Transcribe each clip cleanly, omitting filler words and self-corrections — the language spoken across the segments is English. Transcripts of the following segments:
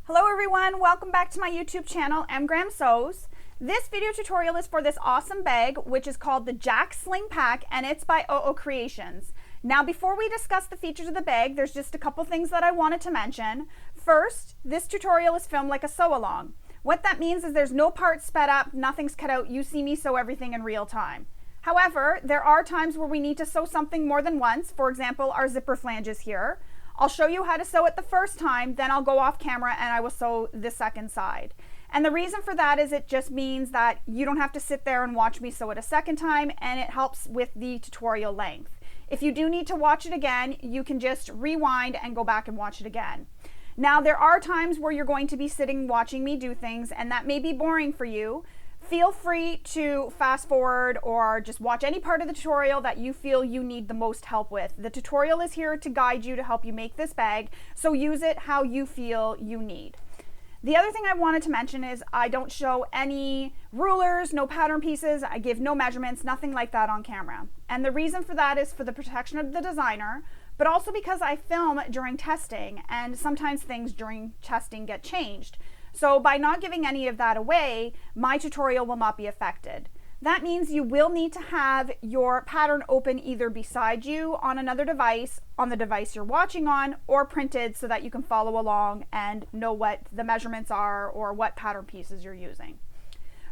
Hello everyone, welcome back to my YouTube channel, mgrahamsews. This video tutorial is for this awesome bag, which is called the Jack Sling Pack, and it's by UhOh Creations. Now, before we discuss the features of the bag, there's just a couple things that I wanted to mention. First, this tutorial is filmed like a sew-along. What that means is there's no parts sped up, nothing's cut out, you see me sew everything in real time. However, there are times where we need to sew something more than once, for example, our zipper flanges here. I'll show you how to sew it the first time, then I'll go off camera and I will sew the second side. And the reason for that is it just means that you don't have to sit there and watch me sew it a second time, and it helps with the tutorial length. If you do need to watch it again, you can just rewind and go back and watch it again. Now, there are times where you're going to be sitting watching me do things, and that may be boring for you. Feel free to fast forward or just watch any part of the tutorial that you feel you need the most help with. The tutorial is here to guide you, to help you make this bag, so use it how you feel you need. The other thing I wanted to mention is I don't show any rulers, no pattern pieces, I give no measurements, nothing like that on camera. And the reason for that is for the protection of the designer, but also because I film during testing, and sometimes things during testing get changed. So by not giving any of that away, my tutorial will not be affected. That means you will need to have your pattern open either beside you on another device, on the device you're watching on, or printed so that you can follow along and know what the measurements are or what pattern pieces you're using.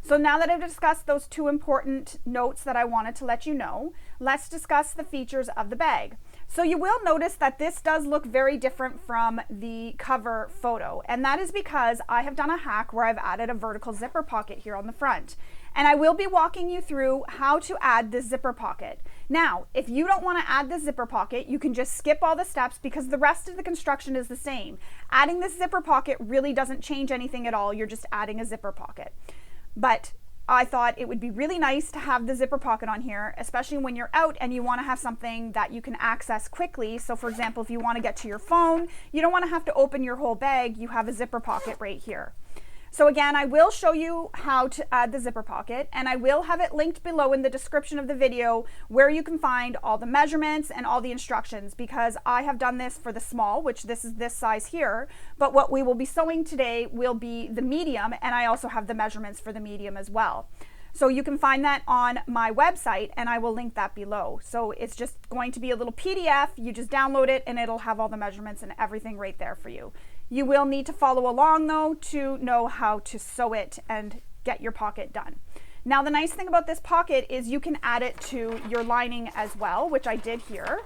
So now that I've discussed those two important notes that I wanted to let you know, let's discuss the features of the bag. So you will notice that this does look very different from the cover photo, and that is because I have done a hack where I've added a vertical zipper pocket here on the front. And I will be walking you through how to add this zipper pocket. Now, if you don't want to add this zipper pocket, you can just skip all the steps because the rest of the construction is the same. Adding this zipper pocket really doesn't change anything at all, you're just adding a zipper pocket. But I thought it would be really nice to have the zipper pocket on here, especially when you're out and you want to have something that you can access quickly. So for example, if you want to get to your phone, you don't want to have to open your whole bag, you have a zipper pocket right here. So again, I will show you how to add the zipper pocket, and I will have it linked below in the description of the video where you can find all the measurements and all the instructions, because I have done this for the small, which this is this size here, but what we will be sewing today will be the medium, and I also have the measurements for the medium as well. So you can find that on my website, and I will link that below. So it's just going to be a little PDF, you just download it and it'll have all the measurements and everything right there for you. You will need to follow along though to know how to sew it and get your pocket done. Now the nice thing about this pocket is you can add it to your lining as well, which I did here.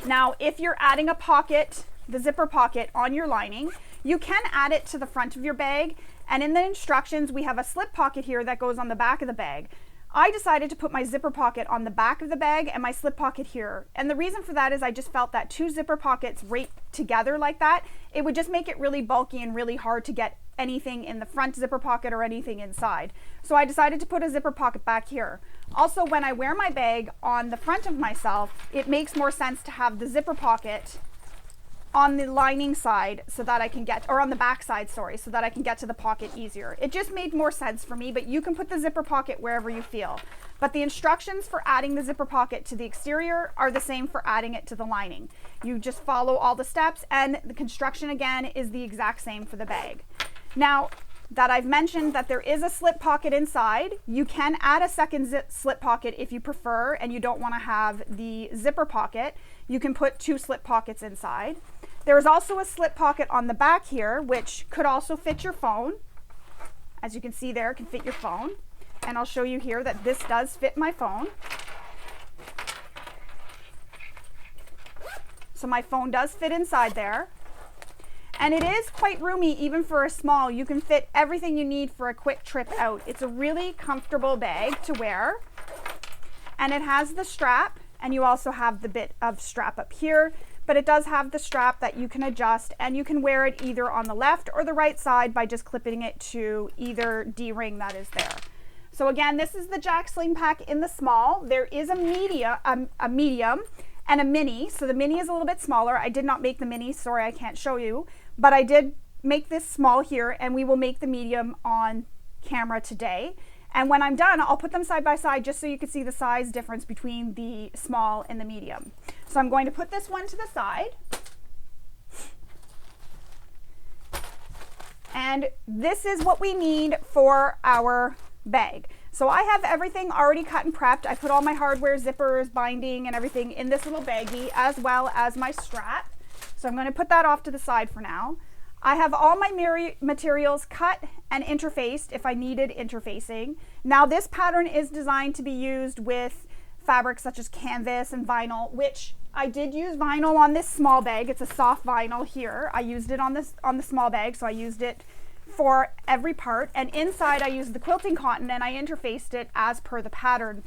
Now if you're adding a pocket, the zipper pocket on your lining, you can add it to the front of your bag, and in the instructions we have a slip pocket here that goes on the back of the bag. I decided to put my zipper pocket on the back of the bag and my slip pocket here. And the reason for that is I just felt that two zipper pockets right together like that, it would just make it really bulky and really hard to get anything in the front zipper pocket or anything inside. So I decided to put a zipper pocket back here. Also, when I wear my bag on the front of myself, it makes more sense to have the zipper pocket on the lining side so that I can get, or on the back side, sorry, so that I can get to the pocket easier. It just made more sense for me, but you can put the zipper pocket wherever you feel. But the instructions for adding the zipper pocket to the exterior are the same for adding it to the lining. You just follow all the steps, and the construction again is the exact same for the bag. Now that I've mentioned that there is a slip pocket inside, you can add a second slip pocket if you prefer and you don't want to have the zipper pocket. You can put two slip pockets inside. There is also a slip pocket on the back here, which could also fit your phone. As you can see there, it can fit your phone. And I'll show you here that this does fit my phone. So my phone does fit inside there. And it is quite roomy even for a small. You can fit everything you need for a quick trip out. It's a really comfortable bag to wear. And it has the strap, and you also have the bit of strap up here. But it does have the strap that you can adjust, and you can wear it either on the left or the right side by just clipping it to either D-ring that is there. So again, this is the Jack Sling Pack in the small. There is a medium and a mini. So the mini is a little bit smaller. I did not make the mini, sorry I can't show you, but I did make this small here, and we will make the medium on camera today. And when I'm done, I'll put them side by side just so you can see the size difference between the small and the medium. So I'm going to put this one to the side. And this is what we need for our bag. So I have everything already cut and prepped. I put all my hardware, zippers, binding, and everything in this little baggie, as well as my strap. So I'm going to put that off to the side for now. I have all my materials cut and interfaced if I needed interfacing. Now this pattern is designed to be used with fabrics such as canvas and vinyl, which I did use vinyl on this small bag. It's a soft vinyl here. I used it on the small bag, so I used it for every part. And inside I used the quilting cotton and I interfaced it as per the pattern.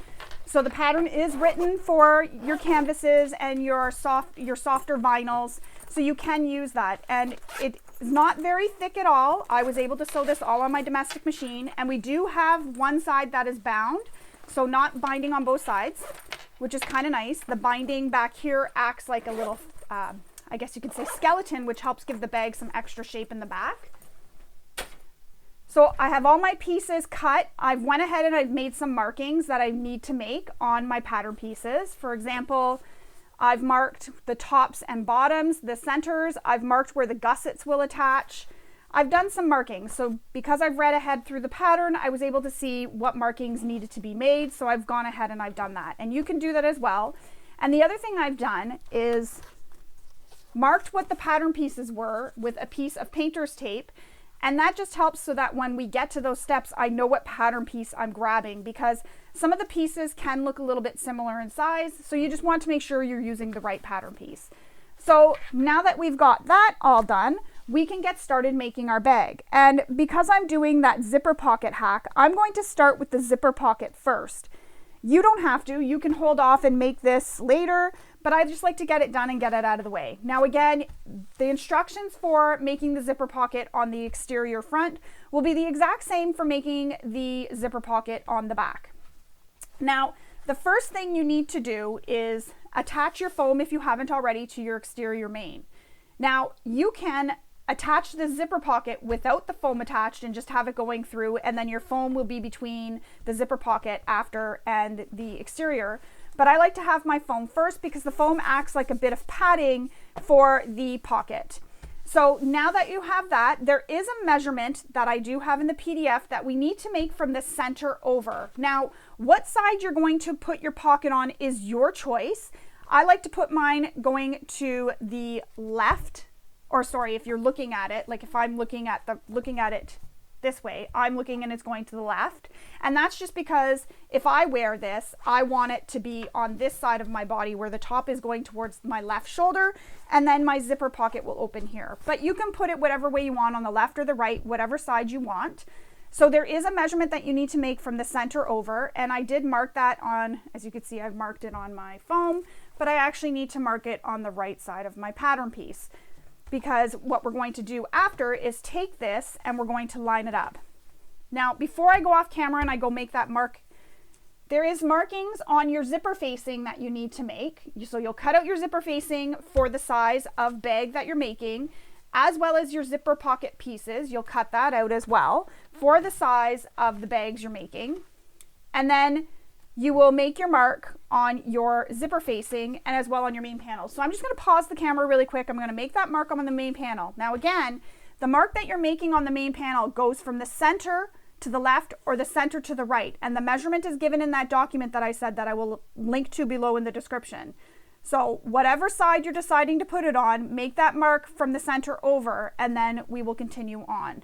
So the pattern is written for your canvases and your softer vinyls, so you can use that. And it is not very thick at all. I was able to sew this all on my domestic machine, and we do have one side that is bound, so not binding on both sides, which is kind of nice. The binding back here acts like a little, I guess you could say, skeleton, which helps give the bag some extra shape in the back. So I have all my pieces cut. I've went ahead and I've made some markings that I need to make on my pattern pieces. For example, I've marked the tops and bottoms, the centers. I've marked where the gussets will attach. I've done some markings. So because I've read ahead through the pattern, I was able to see what markings needed to be made. So I've gone ahead and I've done that. And you can do that as well. And the other thing I've done is marked what the pattern pieces were with a piece of painter's tape. And that just helps so that when we get to those steps, I know what pattern piece I'm grabbing, because some of the pieces can look a little bit similar in size. So you just want to make sure you're using the right pattern piece. So now that we've got that all done, we can get started making our bag. And because I'm doing that zipper pocket hack, I'm going to start with the zipper pocket first. You don't have to, you can hold off and make this later, but I just like to get it done and get it out of the way. Now again, the instructions for making the zipper pocket on the exterior front will be the exact same for making the zipper pocket on the back. Now, the first thing you need to do is attach your foam, if you haven't already, to your exterior main. Now, you can attach the zipper pocket without the foam attached and just have it going through, and then your foam will be between the zipper pocket after and the exterior. But I like to have my foam first because the foam acts like a bit of padding for the pocket. So now that you have that, there is a measurement that I do have in the PDF that we need to make from the center over. Now, what side you're going to put your pocket on is your choice. I like to put mine going to the left, or sorry, if you're looking at it, like if I'm looking at it this way, I'm looking and it's going to the left. And that's just because if I wear this, I want it to be on this side of my body where the top is going towards my left shoulder, and then my zipper pocket will open here. But you can put it whatever way you want, on the left or the right, whatever side you want. So there is a measurement that you need to make from the center over, and I did mark that on, as you can see, I've marked it on my foam, but I actually need to mark it on the right side of my pattern piece, because what we're going to do after is take this and we're going to line it up. Now, before I go off camera and I go make that mark, there is markings on your zipper facing that you need to make. So you'll cut out your zipper facing for the size of bag that you're making, as well as your zipper pocket pieces. You'll cut that out as well for the size of the bags you're making. And then you will make your mark on your zipper facing and as well on your main panel. So I'm just going to pause the camera really quick. I'm going to make that mark on the main panel. Now again, the mark that you're making on the main panel goes from the center to the left or the center to the right. And the measurement is given in that document that I said that I will link to below in the description. So whatever side you're deciding to put it on, make that mark from the center over, and then we will continue on.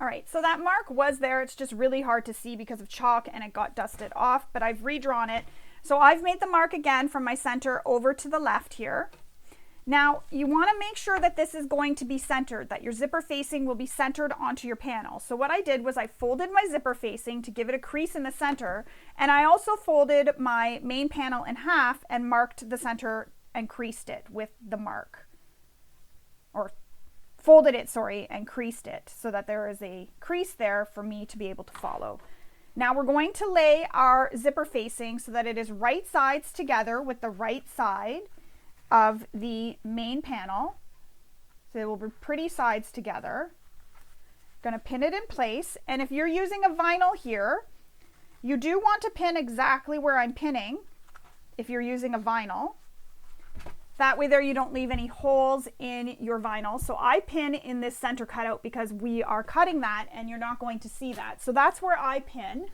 All right, so that mark was there. It's just really hard to see because of chalk and it got dusted off, but I've redrawn it. So I've made the mark again from my center over to the left here. Now, you want to make sure that this is going to be centered, that your zipper facing will be centered onto your panel. So what I did was I folded my zipper facing to give it a crease in the center, and I also folded my main panel in half and marked the center and creased it with the mark, or folded it, sorry, and creased it so that there is a crease there for me to be able to follow. Now we're going to lay our zipper facing so that it is right sides together with the right side of the main panel. So it will be pretty sides together. Going to pin it in place, and if you're using a vinyl here, you do want to pin exactly where I'm pinning if you're using a vinyl. That way there you don't leave any holes in your vinyl. So I pin in this center cutout because we are cutting that and you're not going to see that. So that's where I pin,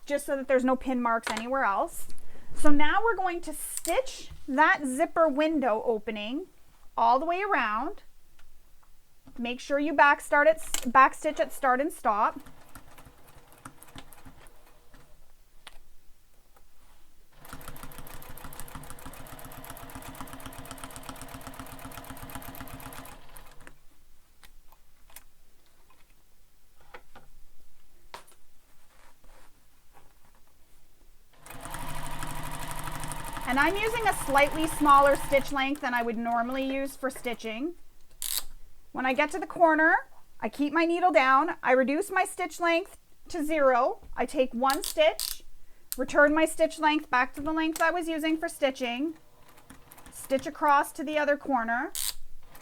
just so that there's no pin marks anywhere else. So now we're going to stitch that zipper window opening all the way around. Make sure you backstitch at start and stop. And I'm using a slightly smaller stitch length than I would normally use for stitching. When I get to the corner, I keep my needle down, I reduce my stitch length to 0, I take 1 stitch, return my stitch length back to the length I was using for stitching, stitch across to the other corner,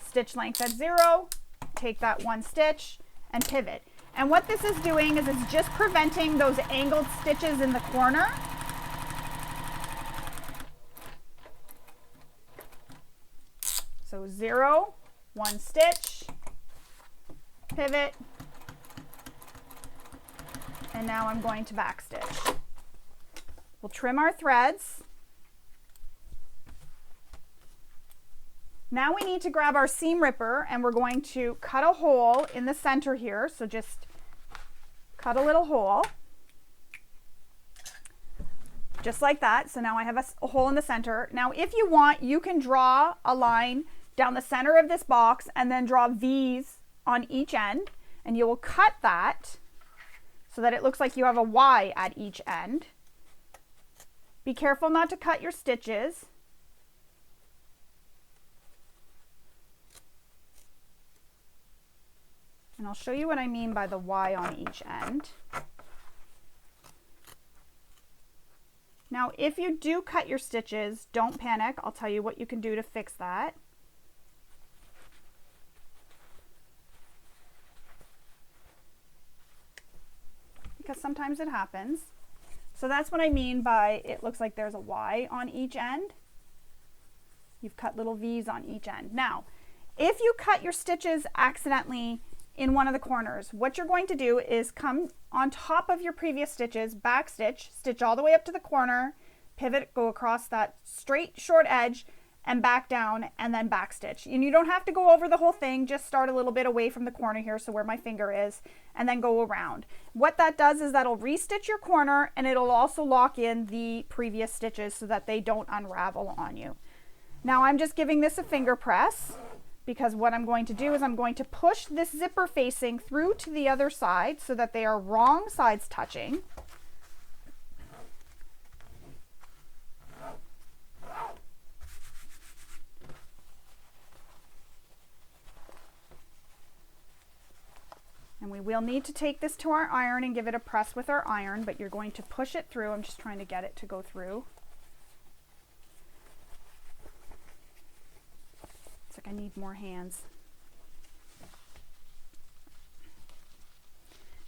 stitch length at 0, take that 1 stitch, and pivot. And what this is doing is it's just preventing those angled stitches in the corner. So 0, 1 stitch, pivot, and now I'm going to backstitch. We'll trim our threads. Now we need to grab our seam ripper and we're going to cut a hole in the center here. So just cut a little hole, just like that. So now I have a hole in the center. Now if you want, you can draw a line down the center of this box and then draw V's on each end, and you will cut that so that it looks like you have a Y at each end. Be careful not to cut your stitches. And I'll show you what I mean by the Y on each end. Now, if you do cut your stitches, don't panic. I'll tell you what you can do to fix that. Because sometimes it happens. So that's what I mean by it looks like there's a Y on each end. You've cut little V's on each end. Now, if you cut your stitches accidentally in one of the corners, what you're going to do is come on top of your previous stitches, backstitch, stitch all the way up to the corner, pivot, go across that straight short edge and back down, and then backstitch. And you don't have to go over the whole thing, just start a little bit away from the corner here, so where my finger is, and then go around. What that does is that'll restitch your corner, and it'll also lock in the previous stitches so that they don't unravel on you. Now I'm just giving this a finger press, because what I'm going to do is I'm going to push this zipper facing through to the other side so that they are wrong sides touching. And we will need to take this to our iron and give it a press with our iron, but you're going to push it through. I'm just trying to get it to go through. It's like I need more hands.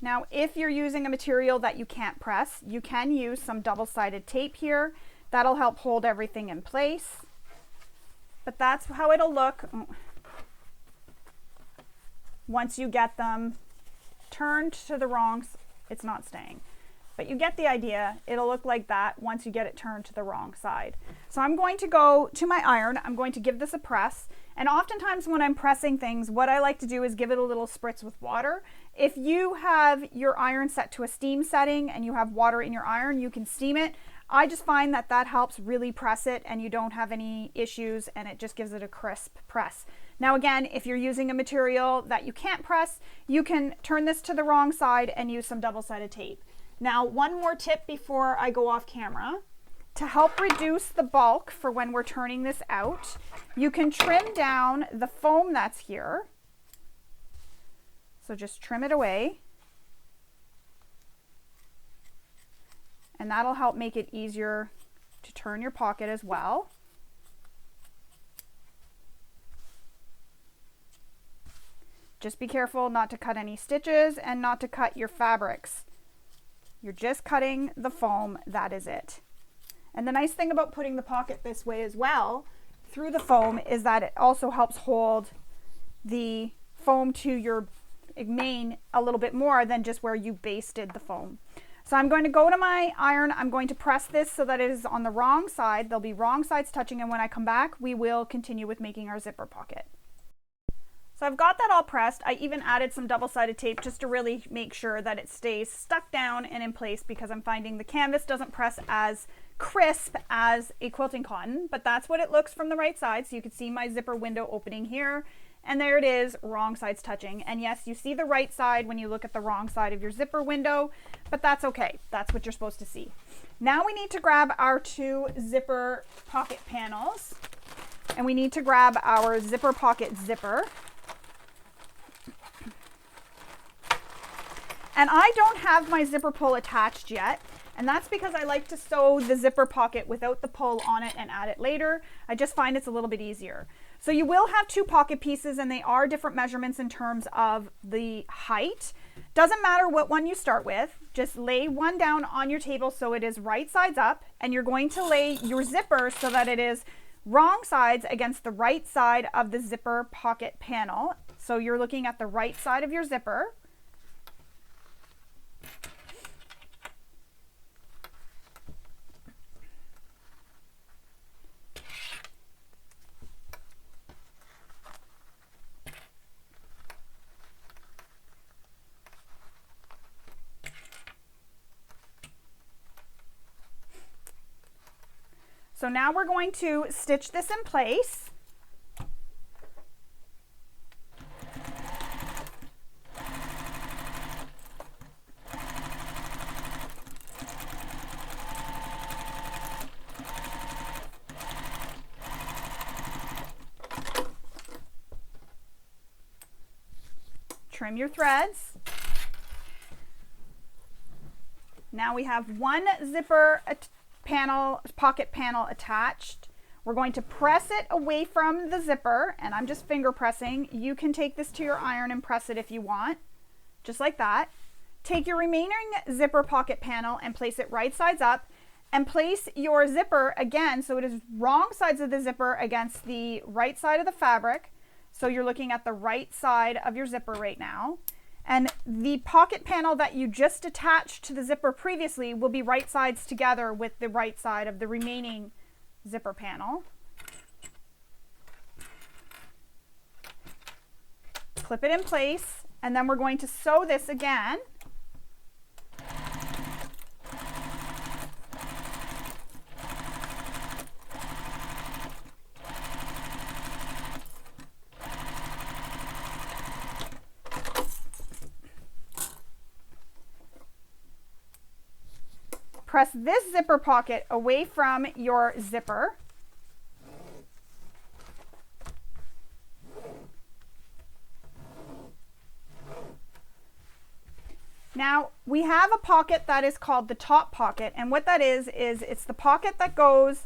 Now, if you're using a material that you can't press, you can use some double-sided tape here. That'll help hold everything in place. But that's how it'll look once you get them turned to the wrong, it's not staying. But you get the idea. It'll look like that once you get it turned to the wrong side. So I'm going to go to my iron. I'm going to give this a press. And oftentimes when I'm pressing things, what I like to do is give it a little spritz with water. If you have your iron set to a steam setting and you have water in your iron, you can steam it. I just find that that helps really press it and you don't have any issues, and it just gives it a crisp press. Now again, if you're using a material that you can't press, you can turn this to the wrong side and use some double-sided tape. Now, one more tip before I go off camera. To help reduce the bulk for when we're turning this out, you can trim down the foam that's here. So just trim it away. And that'll help make it easier to turn your pocket as well. Just be careful not to cut any stitches and not to cut your fabrics. You're just cutting the foam, that is it. And the nice thing about putting the pocket this way as well, through the foam is that it also helps hold the foam to your main a little bit more than just where you basted the foam. So I'm going to go to my iron, I'm going to press this so that it is on the wrong side. There'll be wrong sides touching, and when I come back, we will continue with making our zipper pocket. So I've got that all pressed. I even added some double-sided tape just to really make sure that it stays stuck down and in place, because I'm finding the canvas doesn't press as crisp as a quilting cotton, but that's what it looks from the right side. So you can see my zipper window opening here, and there it is, wrong sides touching. And yes, you see the right side when you look at the wrong side of your zipper window, but that's okay. That's what you're supposed to see. Now we need to grab our 2 zipper pocket panels, and we need to grab our zipper pocket zipper. And I don't have my zipper pull attached yet, and that's because I like to sew the zipper pocket without the pull on it and add it later. I just find it's a little bit easier. So you will have 2 pocket pieces, and they are different measurements in terms of the height. Doesn't matter what one you start with, just lay one down on your table so it is right sides up, and you're going to lay your zipper so that it is wrong sides against the right side of the zipper pocket panel. So you're looking at the right side of your zipper. So now we're going to stitch this in place. Trim your threads. Now we have 1 zipper pocket panel attached. We're going to press it away from the zipper, and I'm just finger pressing. You can take this to your iron and press it if you want, just like that. Take your remaining zipper pocket panel and place it right sides up, and place your zipper again so it is wrong sides of the zipper against the right side of the fabric. So you're looking at the right side of your zipper right now. And the pocket panel that you just attached to the zipper previously will be right sides together with the right side of the remaining zipper panel. Clip it in place, and then we're going to sew this again. Press this zipper pocket away from your zipper. Now we have a pocket that is called the top pocket, and what that is it's the pocket that goes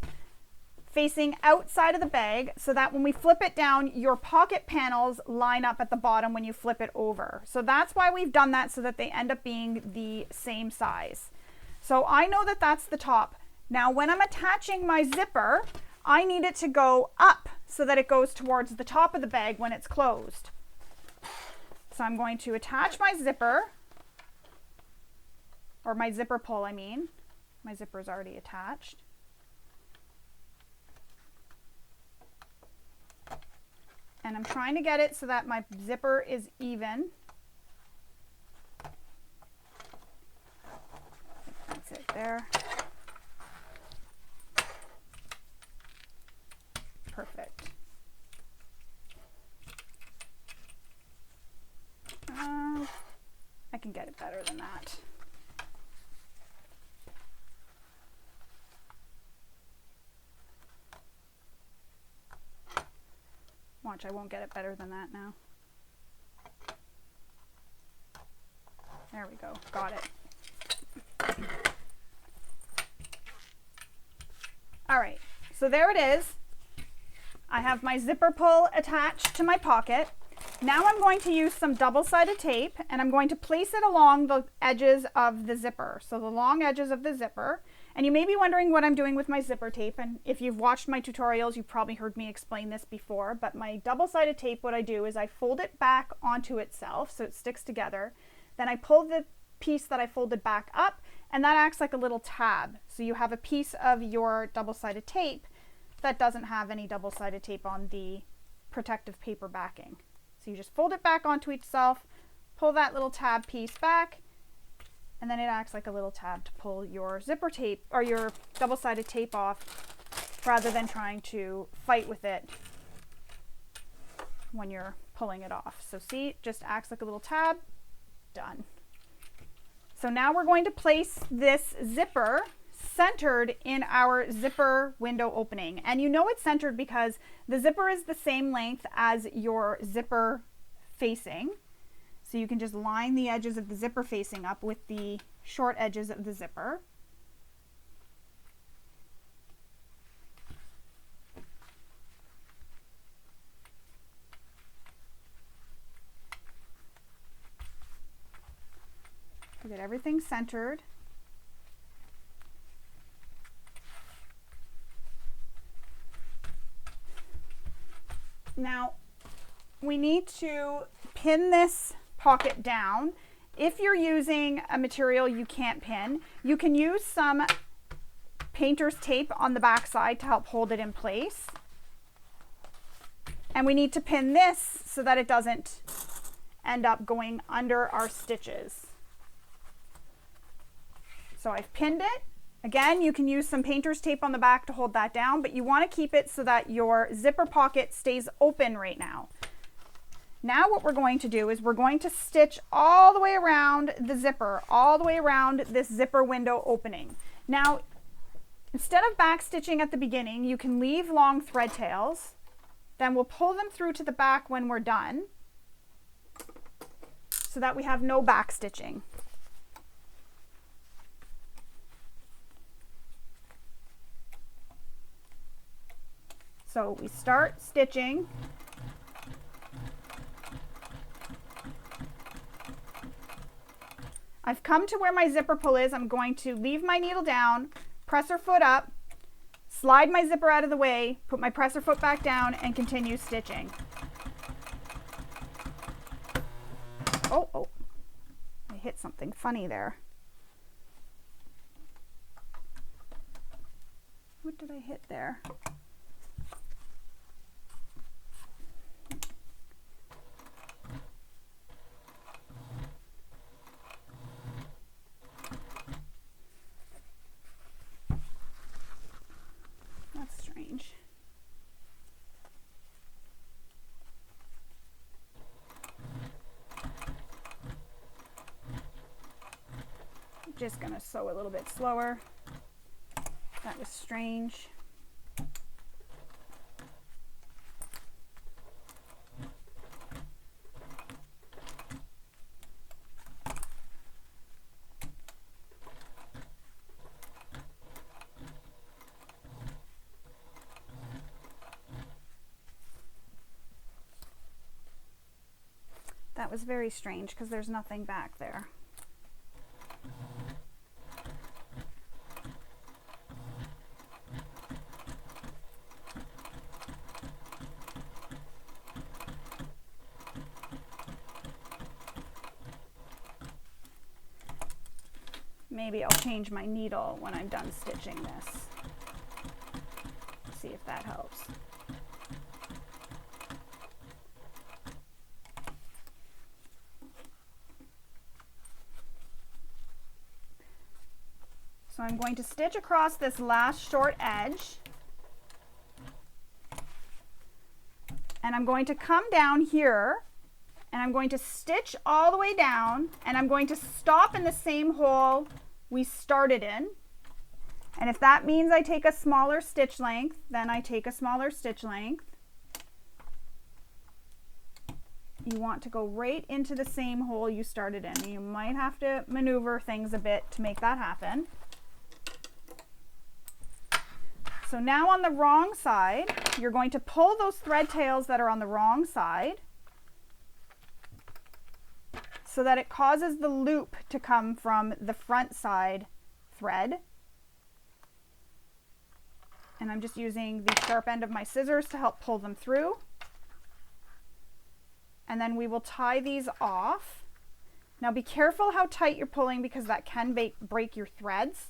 facing outside of the bag so that when we flip it down, your pocket panels line up at the bottom when you flip it over. So that's why we've done that, so that they end up being the same size. So I know that that's the top. Now when I'm attaching my zipper, I need it to go up so that it goes towards the top of the bag when it's closed. So I'm going to attach my zipper, or my zipper pull, I mean. My zipper is already attached. And I'm trying to get it so that my zipper is even. That's it there. Perfect. I can get it better than that. Watch, I won't get it better than that now. There we go, got it. All right, so there it is. I have my zipper pull attached to my pocket. Now I'm going to use some double-sided tape, and I'm going to place it along the edges of the zipper. So the long edges of the zipper. And you may be wondering what I'm doing with my zipper tape, and if you've watched my tutorials, you've probably heard me explain this before, but my double-sided tape, what I do is I fold it back onto itself so it sticks together. Then I pull the piece that I folded back up, and that acts like a little tab. So you have a piece of your double-sided tape that doesn't have any double-sided tape on the protective paper backing. So you just fold it back onto itself, pull that little tab piece back, and then it acts like a little tab to pull your zipper tape or your double-sided tape off rather than trying to fight with it when you're pulling it off. So see, it just acts like a little tab. Done. So now we're going to place this zipper centered in our zipper window opening. And you know it's centered because the zipper is the same length as your zipper facing. So you can just line the edges of the zipper facing up with the short edges of the zipper. Get everything centered. Now we need to pin this pocket down. If you're using a material you can't pin, you can use some painter's tape on the back side to help hold it in place. And we need to pin this so that it doesn't end up going under our stitches. So I've pinned it. Again, you can use some painter's tape on the back to hold that down, but you want to keep it so that your zipper pocket stays open right now. Now what we're going to do is we're going to stitch all the way around the zipper, all the way around this zipper window opening. Now, instead of back stitching at the beginning, you can leave long thread tails. Then we'll pull them through to the back when we're done so that we have no back stitching. So we start stitching. I've come to where my zipper pull is. I'm going to leave my needle down, presser foot up, slide my zipper out of the way, put my presser foot back down, and continue stitching. Oh, I hit something funny there. What did I hit there? That's strange. I'm just going to sew a little bit slower. That was strange. That was very strange because there's nothing back there. Maybe I'll change my needle when I'm done stitching this. See if that helps. So I'm going to stitch across this last short edge, and I'm going to come down here, and I'm going to stitch all the way down, and I'm going to stop in the same hole we started in. And if that means I take a smaller stitch length, then I take a smaller stitch length. You want to go right into the same hole you started in. You might have to maneuver things a bit to make that happen. So now on the wrong side, you're going to pull those thread tails that are on the wrong side so that it causes the loop to come from the front side thread. And I'm just using the sharp end of my scissors to help pull them through. And then we will tie these off. Now be careful how tight you're pulling because that can break your threads.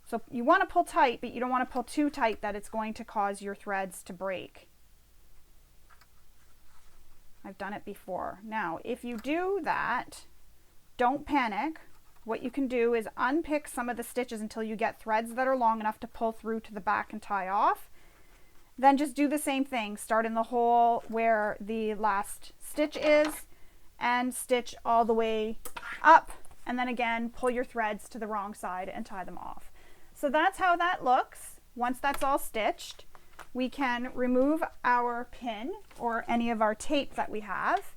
So you want to pull tight, but you don't want to pull too tight that it's going to cause your threads to break. I've done it before. Now, if you do that, don't panic. What you can do is unpick some of the stitches until you get threads that are long enough to pull through to the back and tie off. Then just do the same thing. Start in the hole where the last stitch is and stitch all the way up. And then again, pull your threads to the wrong side and tie them off. So that's how that looks. Once that's all stitched, we can remove our pin or any of our tape that we have.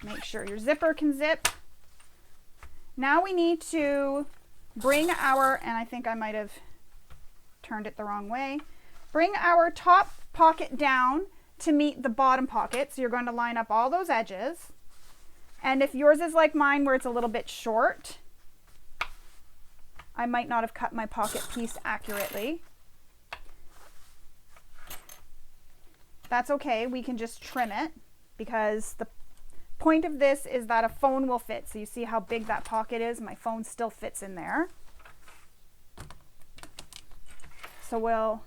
Make sure your zipper can zip. Now we need to bring our, and I think I might have turned it the wrong way, bring our top pocket down to meet the bottom pocket. So you're going to line up all those edges. And if yours is like mine where it's a little bit short, I might not have cut my pocket piece accurately. That's okay, we can just trim it because the point of this is that a phone will fit. So you see how big that pocket is? My phone still fits in there. So we'll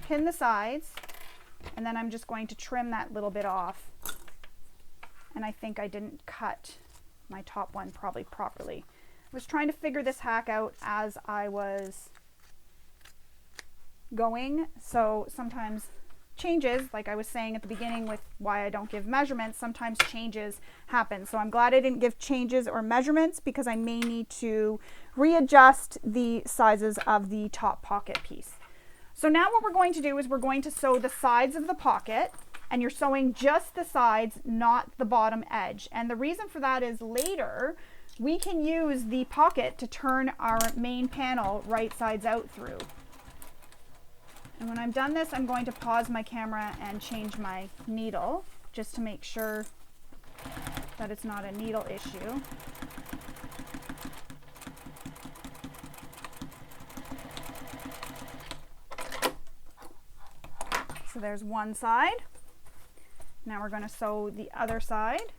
pin the sides and then I'm just going to trim that little bit off. And I think I didn't cut my top one probably properly. I was trying to figure this hack out as I was going, so sometimes changes, like I was saying at the beginning with why I don't give measurements, sometimes changes happen. So I'm glad I didn't give changes or measurements because I may need to readjust the sizes of the top pocket piece. So now what we're going to do is we're going to sew the sides of the pocket, and you're sewing just the sides, not the bottom edge. And the reason for that is later we can use the pocket to turn our main panel right sides out through. And when I'm done this, I'm going to pause my camera and change my needle just to make sure that it's not a needle issue. So there's one side. Now we're going to sew the other side.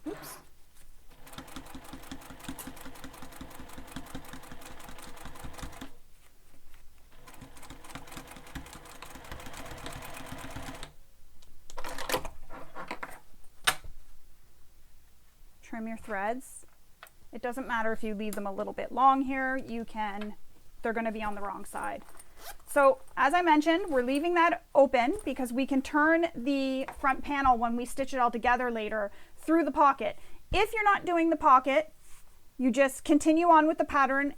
Oops. Trim your threads. It doesn't matter if you leave them a little bit long here, they're going to be on the wrong side. So as I mentioned, we're leaving that open because we can turn the front panel when we stitch it all together later through the pocket. If you're not doing the pocket, you just continue on with the pattern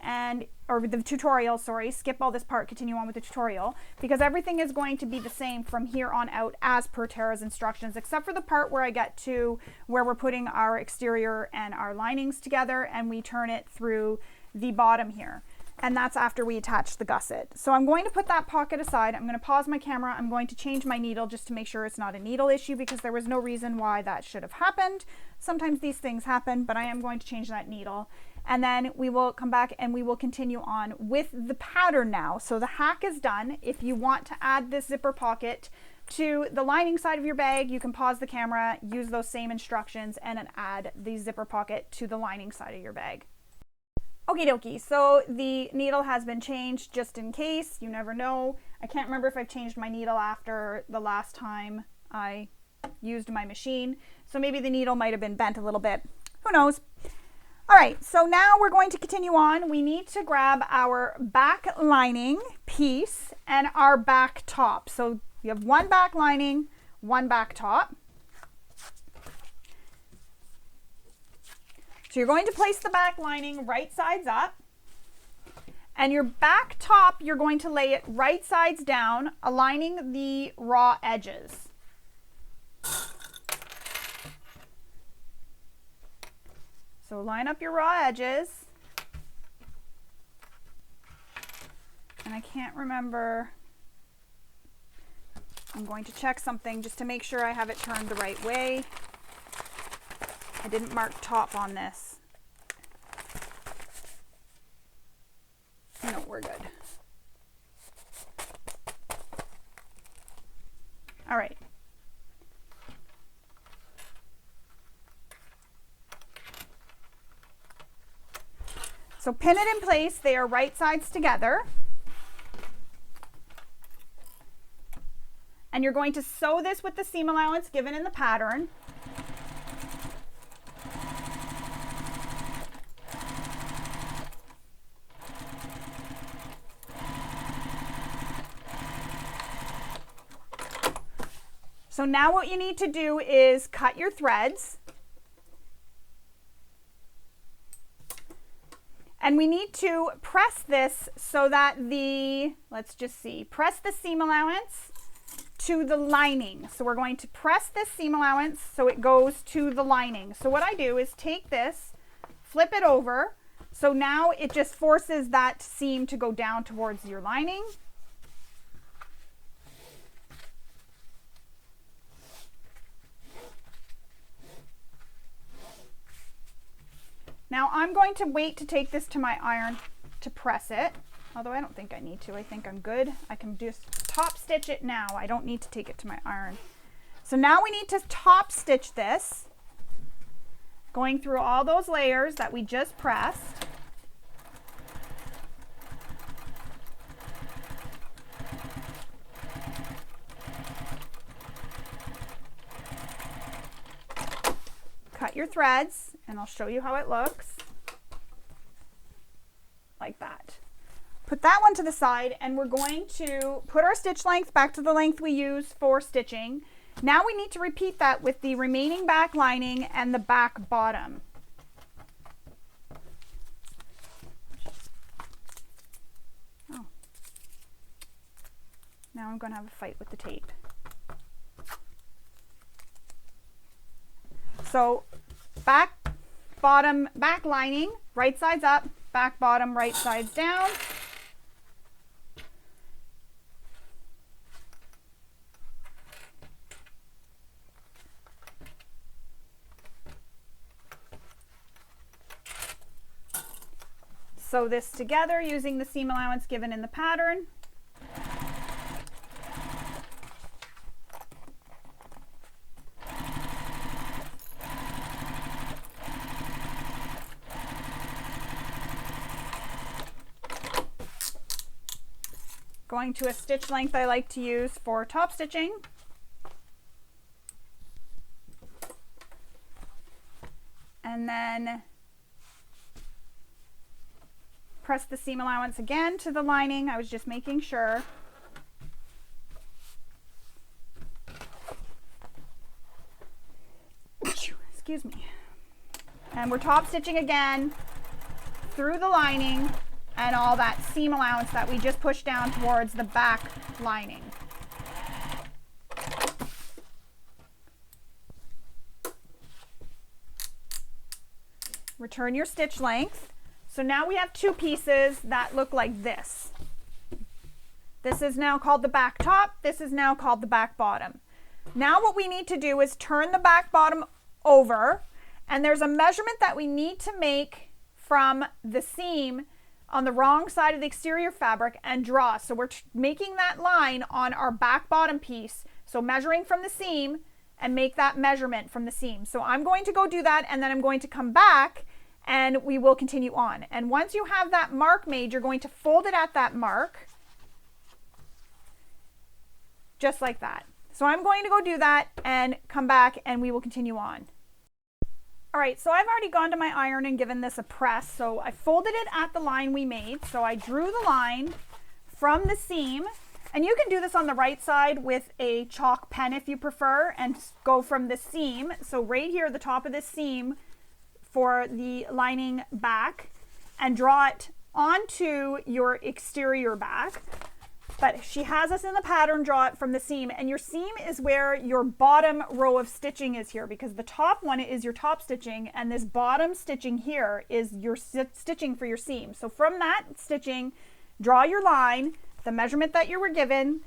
or the tutorial, sorry, skip all this part, continue on with the tutorial, because everything is going to be the same from here on out as per Tara's instructions, except for the part where I get to where we're putting our exterior and our linings together and we turn it through the bottom here. And that's after we attach the gusset. So I'm going to put that pocket aside. I'm going to pause my camera. I'm going to change my needle just to make sure it's not a needle issue because there was no reason why that should have happened. Sometimes these things happen, but I am going to change that needle. And then we will come back and we will continue on with the pattern now. So the hack is done. If you want to add this zipper pocket to the lining side of your bag, you can pause the camera, use those same instructions, and then add the zipper pocket to the lining side of your bag. Okie dokie, so the needle has been changed just in case, you never know. I can't remember if I've changed my needle after the last time I used my machine. So maybe the needle might have been bent a little bit, who knows. All right, so now we're going to continue on. We need to grab our back lining piece and our back top. So you have one back lining, one back top. So you're going to place the back lining right sides up, and your back top, you're going to lay it right sides down, aligning the raw edges. So line up your raw edges, and I can't remember, I'm going to check something just to make sure I have it turned the right way. I didn't mark top on this. No, we're good. All right. So pin it in place. They are right sides together. And you're going to sew this with the seam allowance given in the pattern. So now what you need to do is cut your threads. And we need to press this so that let's just see, press the seam allowance to the lining. So we're going to press this seam allowance so it goes to the lining. So what I do is take this, flip it over. So now it just forces that seam to go down towards your lining. Now I'm going to wait to take this to my iron to press it, although I don't think I need to. I think I'm good. I can just top stitch it now. I don't need to take it to my iron. So now we need to top stitch this, going through all those layers that we just pressed. Cut your threads, and I'll show you how it looks. Like that. Put that one to the side, and we're going to put our stitch length back to the length we use for stitching. Now we need to repeat that with the remaining back lining and the back bottom. Oh. Now I'm going to have a fight with the tape. So back, bottom, back lining, right sides up, back bottom, right sides down. Sew this together using the seam allowance given in the pattern. Going to a stitch length I like to use for top stitching. And then press the seam allowance again to the lining. I was just making sure. Excuse me. And we're top stitching again through the lining and all that seam allowance that we just pushed down towards the back lining. Return your stitch length. So now we have two pieces that look like this. This is now called the back top. This is now called the back bottom. Now what we need to do is turn the back bottom over, and there's a measurement that we need to make from the seam on the wrong side of the exterior fabric and draw. So we're making that line on our back bottom piece. So measuring from the seam and make that measurement from the seam. So I'm going to go do that, and then I'm going to come back and we will continue on. And once you have that mark made, you're going to fold it at that mark, just like that. So I'm going to go do that and come back and we will continue on. All right, so I've already gone to my iron and given this a press. So I folded it at the line we made. So I drew the line from the seam, and you can do this on the right side with a chalk pen if you prefer, and go from the seam. So right here, the top of the seam for the lining back, and draw it onto your exterior back. But she has us in the pattern, draw it from the seam, and your seam is where your bottom row of stitching is here, because the top one is your top stitching and this bottom stitching here is your stitching for your seam. So from that stitching, draw your line, the measurement that you were given,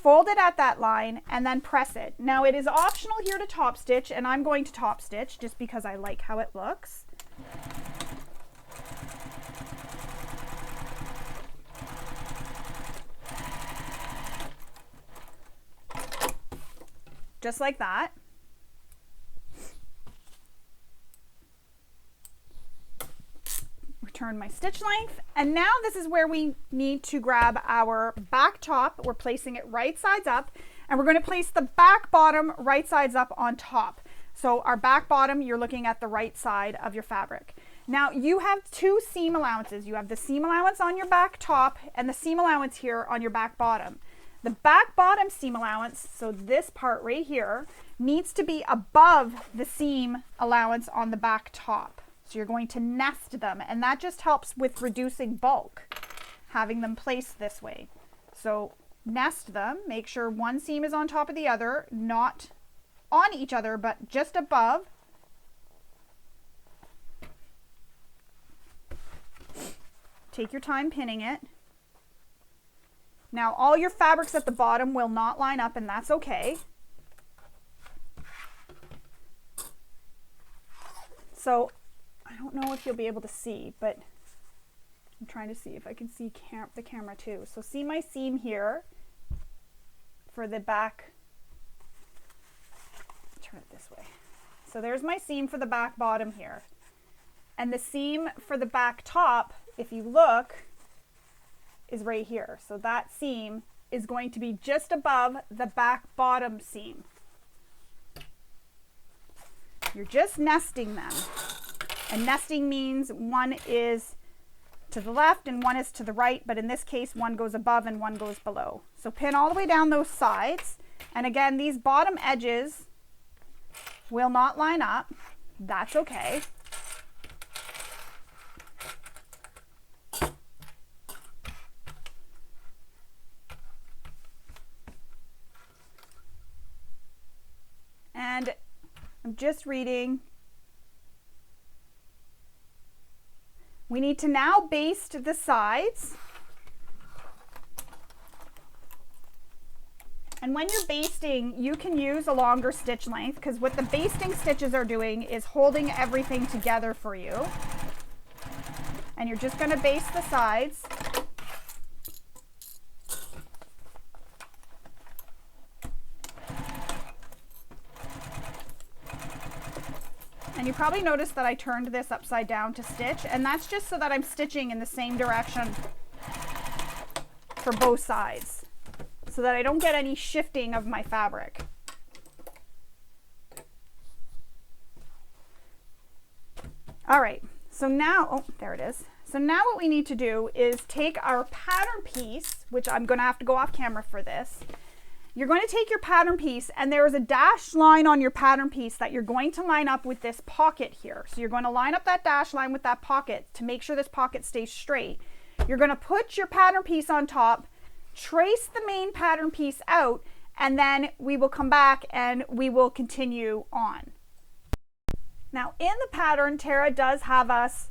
fold it at that line, and then press it. Now it is optional here to top stitch, and I'm going to top stitch just because I like how it looks. Just like that. Return my stitch length, and now this is where we need to grab our back top. We're placing it right sides up, and we're going to place the back bottom right sides up on top. So our back bottom, you're looking at the right side of your fabric. Now you have two seam allowances. You have the seam allowance on your back top and the seam allowance here on your back bottom. The back bottom seam allowance, so this part right here, needs to be above the seam allowance on the back top. So you're going to nest them, and that just helps with reducing bulk, having them placed this way. So nest them, make sure one seam is on top of the other, not on each other, but just above. Take your time pinning it. Now all your fabrics at the bottom will not line up, and that's okay. So I don't know if you'll be able to see, but I'm trying to see if I can see the camera too. So see my seam here for the back. Turn it this way. So there's my seam for the back bottom here. And the seam for the back top, if you look, is right here. So that seam is going to be just above the back bottom seam. You're just nesting them. And nesting means one is to the left and one is to the right, but in this case one goes above and one goes below. So pin all the way down those sides, and again these bottom edges will not line up. That's okay. And I'm just reading. We need to now baste the sides. And when you're basting, you can use a longer stitch length, because what the basting stitches are doing is holding everything together for you. And you're just going to baste the sides. And you probably noticed that I turned this upside down to stitch, and that's just so that I'm stitching in the same direction for both sides, so that I don't get any shifting of my fabric. All right, so now, oh, there it is. So now what we need to do is take our pattern piece, which I'm going to have to go off camera for this. You're going to take your pattern piece, and there is a dashed line on your pattern piece that you're going to line up with this pocket here. So you're going to line up that dash line with that pocket to make sure this pocket stays straight. You're going to put your pattern piece on top, trace the main pattern piece out, and then we will come back and we will continue on. Now in the pattern, Tara does have us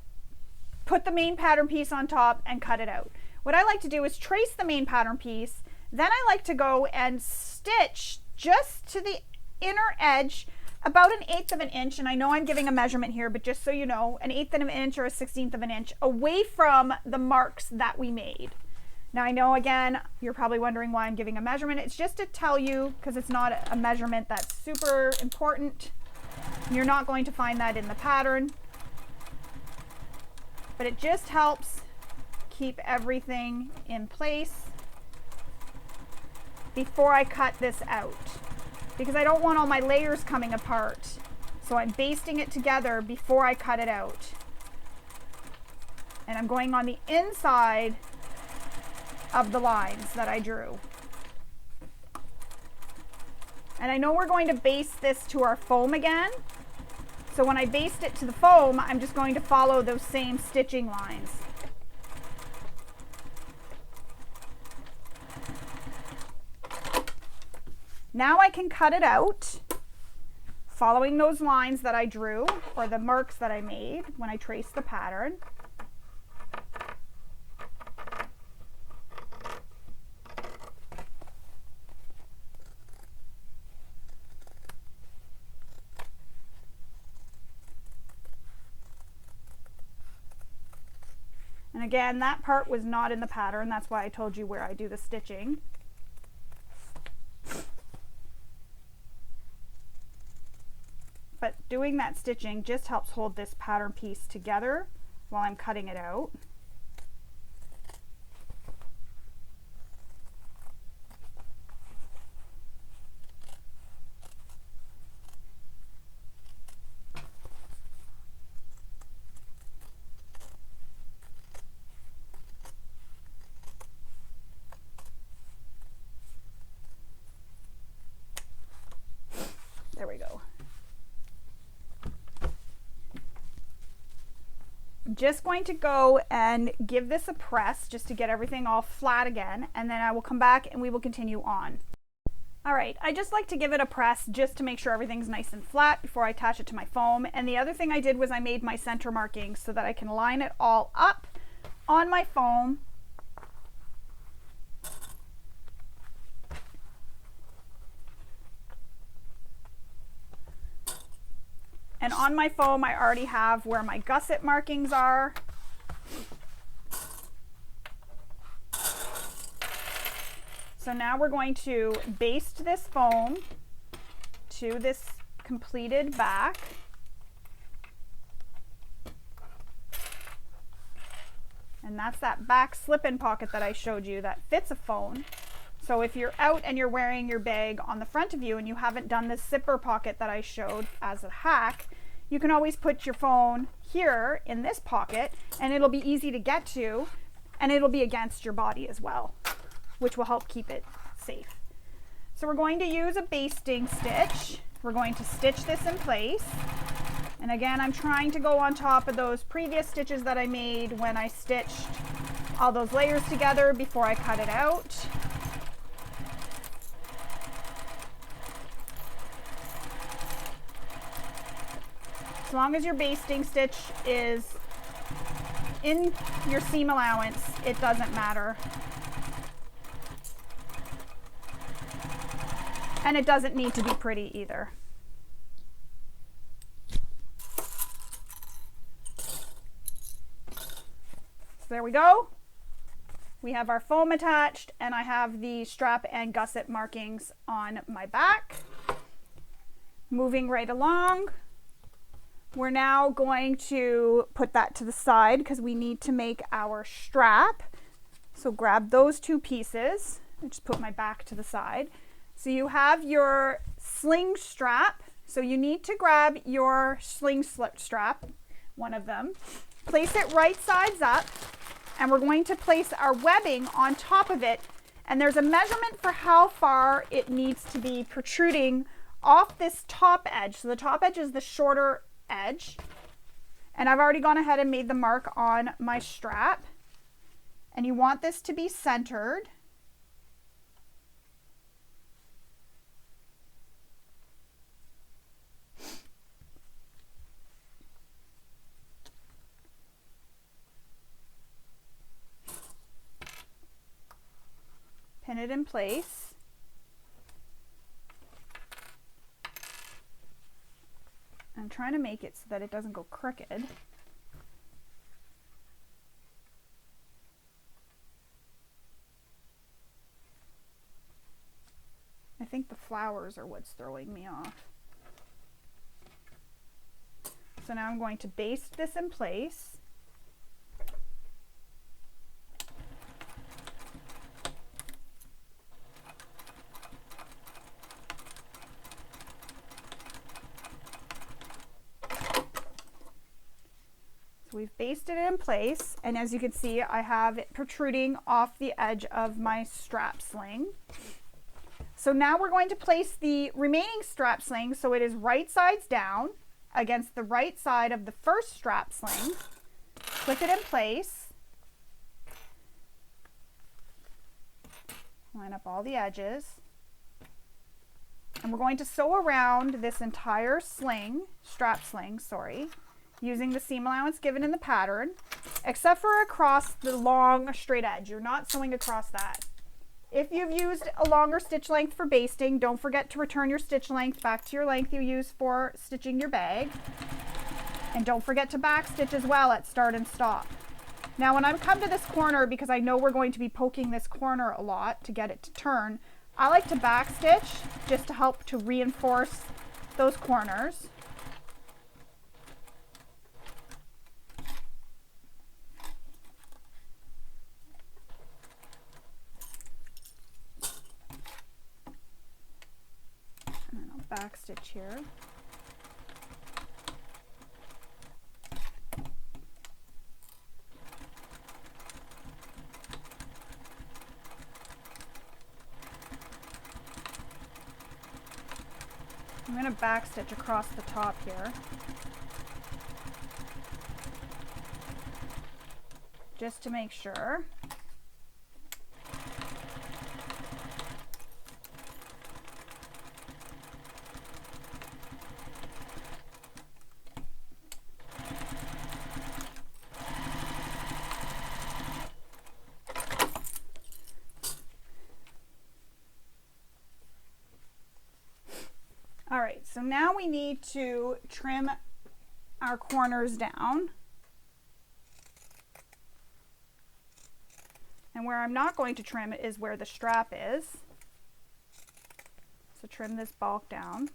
put the main pattern piece on top and cut it out. What I like to do is trace the main pattern piece. Then I like to go and stitch just to the inner edge about 1/8 of an inch, and I know I'm giving a measurement here, but just so you know, 1/8 of an inch or 1/16 of an inch away from the marks that we made. Now I know, again, you're probably wondering why I'm giving a measurement. It's just to tell you, because it's not a measurement that's super important. You're not going to find that in the pattern, but it just helps keep everything in place before I cut this out, because I don't want all my layers coming apart. So I'm basting it together before I cut it out. And I'm going on the inside of the lines that I drew. And I know we're going to baste this to our foam again. So when I baste it to the foam, I'm just going to follow those same stitching lines. Now I can cut it out following those lines that I drew, or the marks that I made when I traced the pattern. And again, that part was not in the pattern. That's why I told you where I do the stitching. But doing that stitching just helps hold this pattern piece together while I'm cutting it out. There we go. I'm just going to go and give this a press just to get everything all flat again, and then I will come back and we will continue on. All right, I just like to give it a press just to make sure everything's nice and flat before I attach it to my foam. And the other thing I did was I made my center markings so that I can line it all up on my foam. And on my foam, I already have where my gusset markings are. So now we're going to baste this foam to this completed back. And that's that back slip-in pocket that I showed you that fits a phone. So if you're out and you're wearing your bag on the front of you and you haven't done this zipper pocket that I showed as a hack, you can always put your phone here in this pocket and it'll be easy to get to, and it'll be against your body as well, which will help keep it safe. So we're going to use a basting stitch. We're going to stitch this in place. And again, I'm trying to go on top of those previous stitches that I made when I stitched all those layers together before I cut it out. As long as your basting stitch is in your seam allowance, it doesn't matter. And it doesn't need to be pretty either. So there we go. We have our foam attached, and I have the strap and gusset markings on my back. Moving right along. We're now going to put that to the side because we need to make our strap. So grab those two pieces. I just put my back to the side. So you have your sling strap. So you need to grab your sling slip strap, one of them. Place it right sides up, and we're going to place our webbing on top of it. And there's a measurement for how far it needs to be protruding off this top edge. So the top edge is the shorter edge, and I've already gone ahead and made the mark on my strap, and you want this to be centered. Pin it in place. I'm trying to make it so that it doesn't go crooked. I think the flowers are what's throwing me off. So now I'm going to baste this in place. So we've basted it in place, and as you can see, I have it protruding off the edge of my strap sling. So now we're going to place the remaining strap sling so it is right sides down against the right side of the first strap sling. Click it in place. Line up all the edges. And we're going to sew around this entire sling, strap sling, using the seam allowance given in the pattern, except for across the long straight edge. You're not sewing across that. If you've used a longer stitch length for basting, don't forget to return your stitch length back to your length you used for stitching your bag. And don't forget to back stitch as well at start and stop. Now when I come to this corner, because I know we're going to be poking this corner a lot to get it to turn, I like to back stitch just to help to reinforce those corners. And then I'll back stitch here. I'm going to back stitch across the top here, just to make sure. All right, so now we need to trim our corners down. And where I'm not going to trim is where the strap is. So trim this bulk down.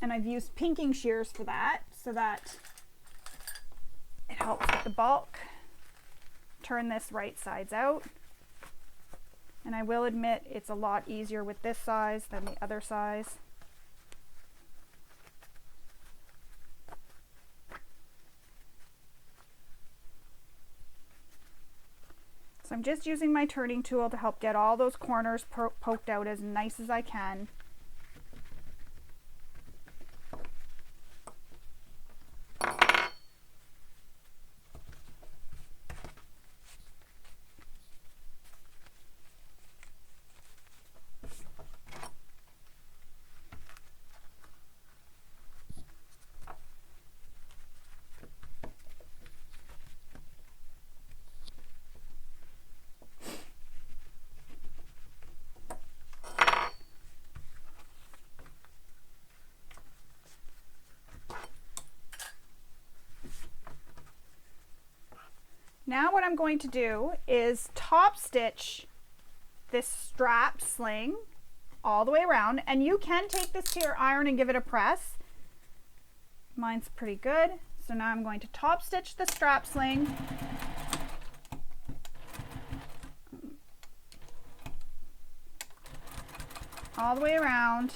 And I've used pinking shears for that, so that it helps with the bulk. Turn this right sides out. And I will admit it's a lot easier with this size than the other size. So I'm just using my turning tool to help get all those corners poked out as nice as I can. Now what I'm going to do is top stitch this strap sling all the way around, and you can take this to your iron and give it a press. Mine's pretty good. So now I'm going to top stitch the strap sling all the way around.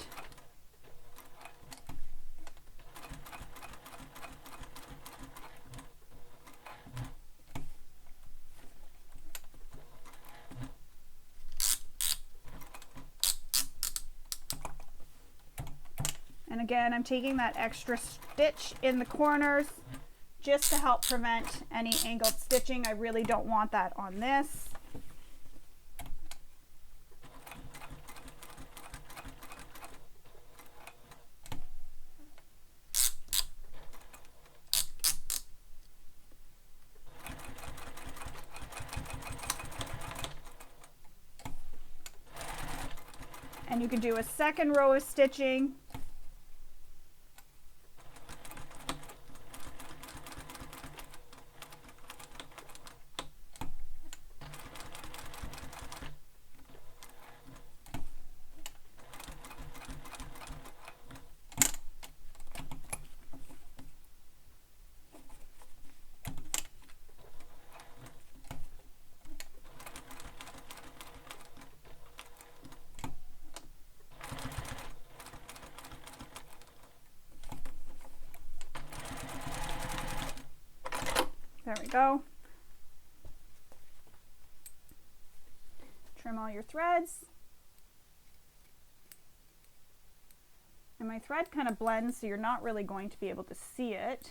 And again, I'm taking that extra stitch in the corners just to help prevent any angled stitching. I really don't want that on this. And you can do a second row of stitching. There we go. Trim all your threads. And my thread kind of blends, so you're not really going to be able to see it.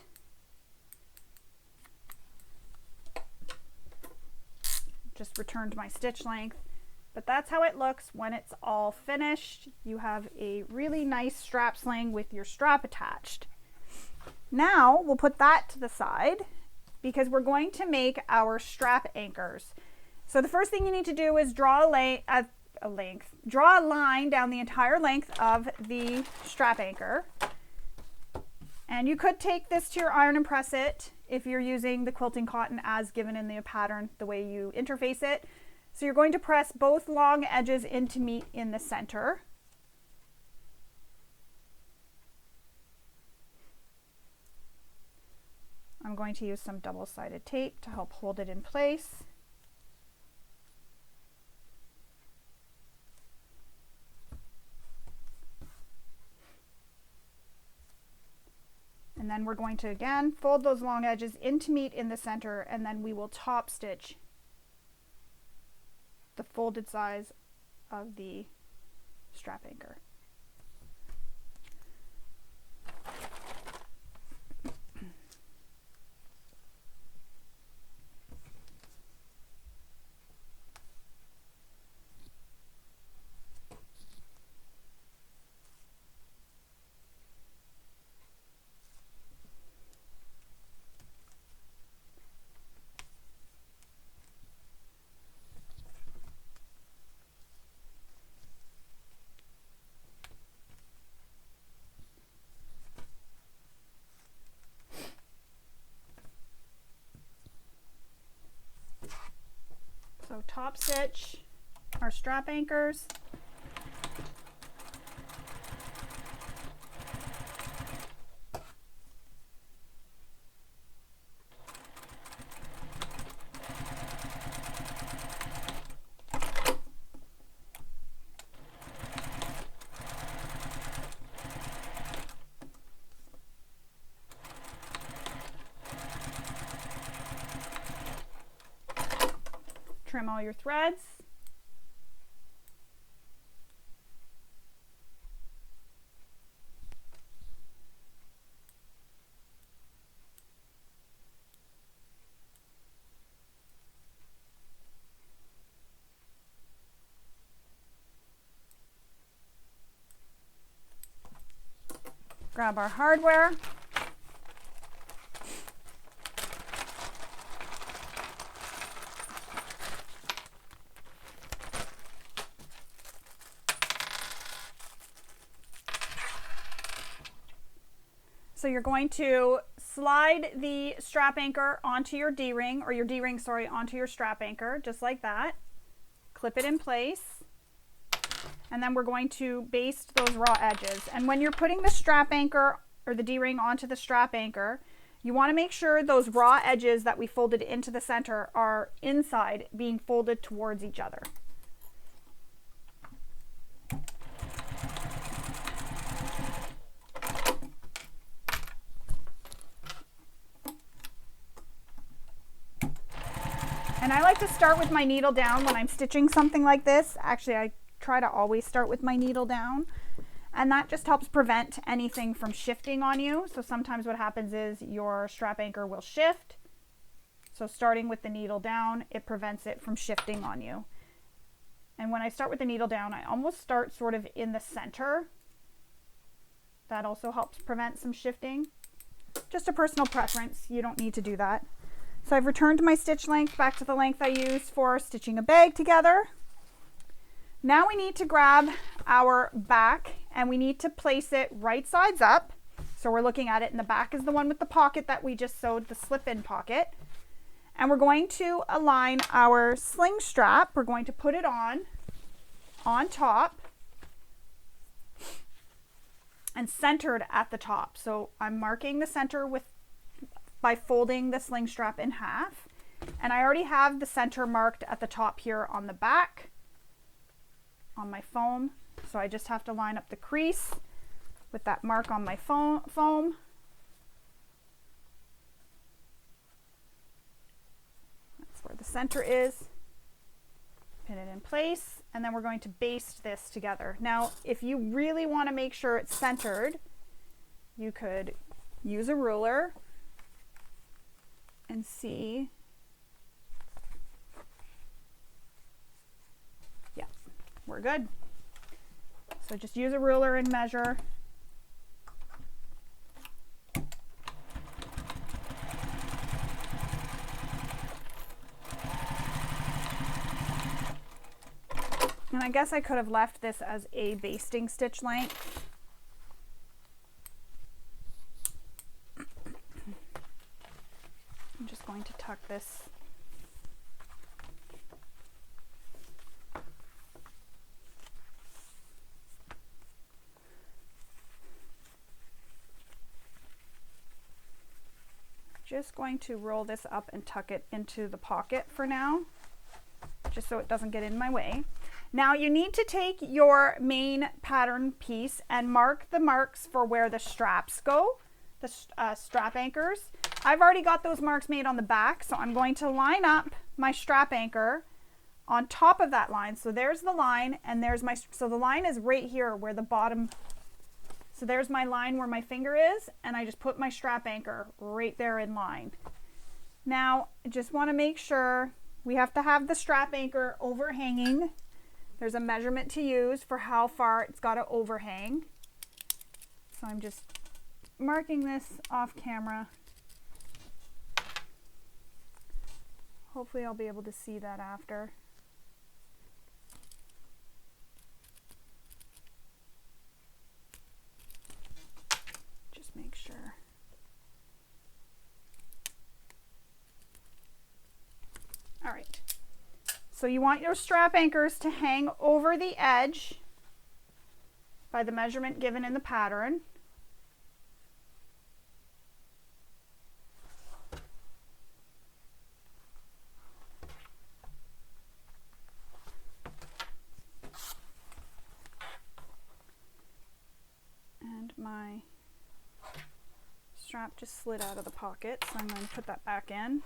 Just returned my stitch length. But that's how it looks when it's all finished. You have a really nice strap sling with your strap attached. Now we'll put that to the side, because we're going to make our strap anchors. So the first thing you need to do is draw draw a line down the entire length of the strap anchor. And you could take this to your iron and press it if you're using the quilting cotton as given in the pattern, the way you interface it. So you're going to press both long edges in to meet in the center. I'm going to use some double-sided tape to help hold it in place. And then we're going to again fold those long edges in to meet in the center, and then we will top stitch the folded sides of the strap anchor. So top stitch our strap anchors. Trim all your threads. Grab our hardware. So you're going to slide the strap anchor onto your D-ring, or your D-ring, sorry, onto your strap anchor, just like that. Clip it in place. And then we're going to baste those raw edges. And when you're putting the strap anchor or the D-ring onto the strap anchor, you want to make sure those raw edges that we folded into the center are inside, being folded towards each other. And I like to start with my needle down when I'm stitching something like this. Actually, I try to always start with my needle down, and that just helps prevent anything from shifting on you. So sometimes what happens is your strap anchor will shift. So starting with the needle down, it prevents it from shifting on you. And when I start with the needle down, I almost start sort of in the center. That also helps prevent some shifting. Just a personal preference. You don't need to do that. So I've returned my stitch length back to the length I used for stitching a bag together. Now we need to grab our back and we need to place it right sides up. So we're looking at it, and the back is the one with the pocket that we just sewed, the slip-in pocket. And we're going to align our sling strap. We're going to put it on top and centered at the top. So I'm marking the center by folding the sling strap in half, and I already have the center marked at the top here on the back on my foam. So I just have to line up the crease with that mark on my foam. That's where the center is. Pin it in place, and then we're going to baste this together. Now, if you really want to make sure it's centered, you could use a ruler and see. Yeah, we're good. So just use a ruler and measure. And I guess I could have left this as a basting stitch length. going to tuck this just going to roll this up and tuck it into the pocket for now, just so it doesn't get in my way. Now you need to take your main pattern piece and mark the marks for where the straps go, the strap anchors. I've already got those marks made on the back, so I'm going to line up my strap anchor on top of that line. So there's the line, and there's my, so the line is right here where the bottom, so there's my line where my finger is, and I just put my strap anchor right there in line. Now, I just want to make sure we have to have the strap anchor overhanging. There's a measurement to use for how far it's got to overhang. So I'm just marking this off camera. Hopefully I'll be able to see that after. Just make sure. All right. So you want your strap anchors to hang over the edge by the measurement given in the pattern. And my strap just slid out of the pocket, so I'm going to put that back in.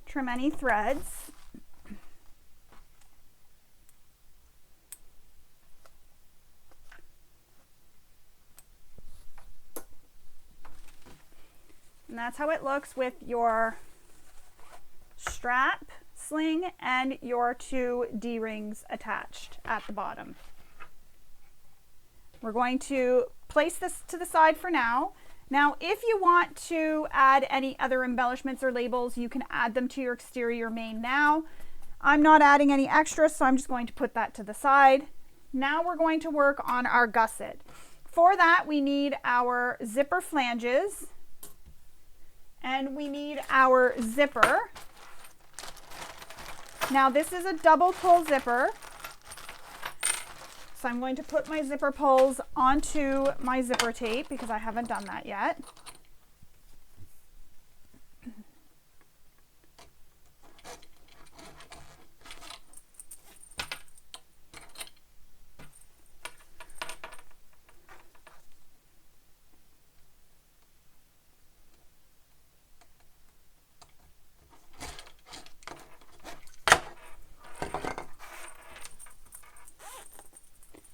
Trim any threads. And that's how it looks with your strap, sling, and your two D-rings attached at the bottom. We're going to place this to the side for now. Now, if you want to add any other embellishments or labels, you can add them to your exterior main now. I'm not adding any extras, so I'm just going to put that to the side. Now we're going to work on our gusset. For that, we need our zipper flanges, and we need our zipper. Now, this is a double pull zipper. So I'm going to put my zipper pulls onto my zipper tape because I haven't done that yet.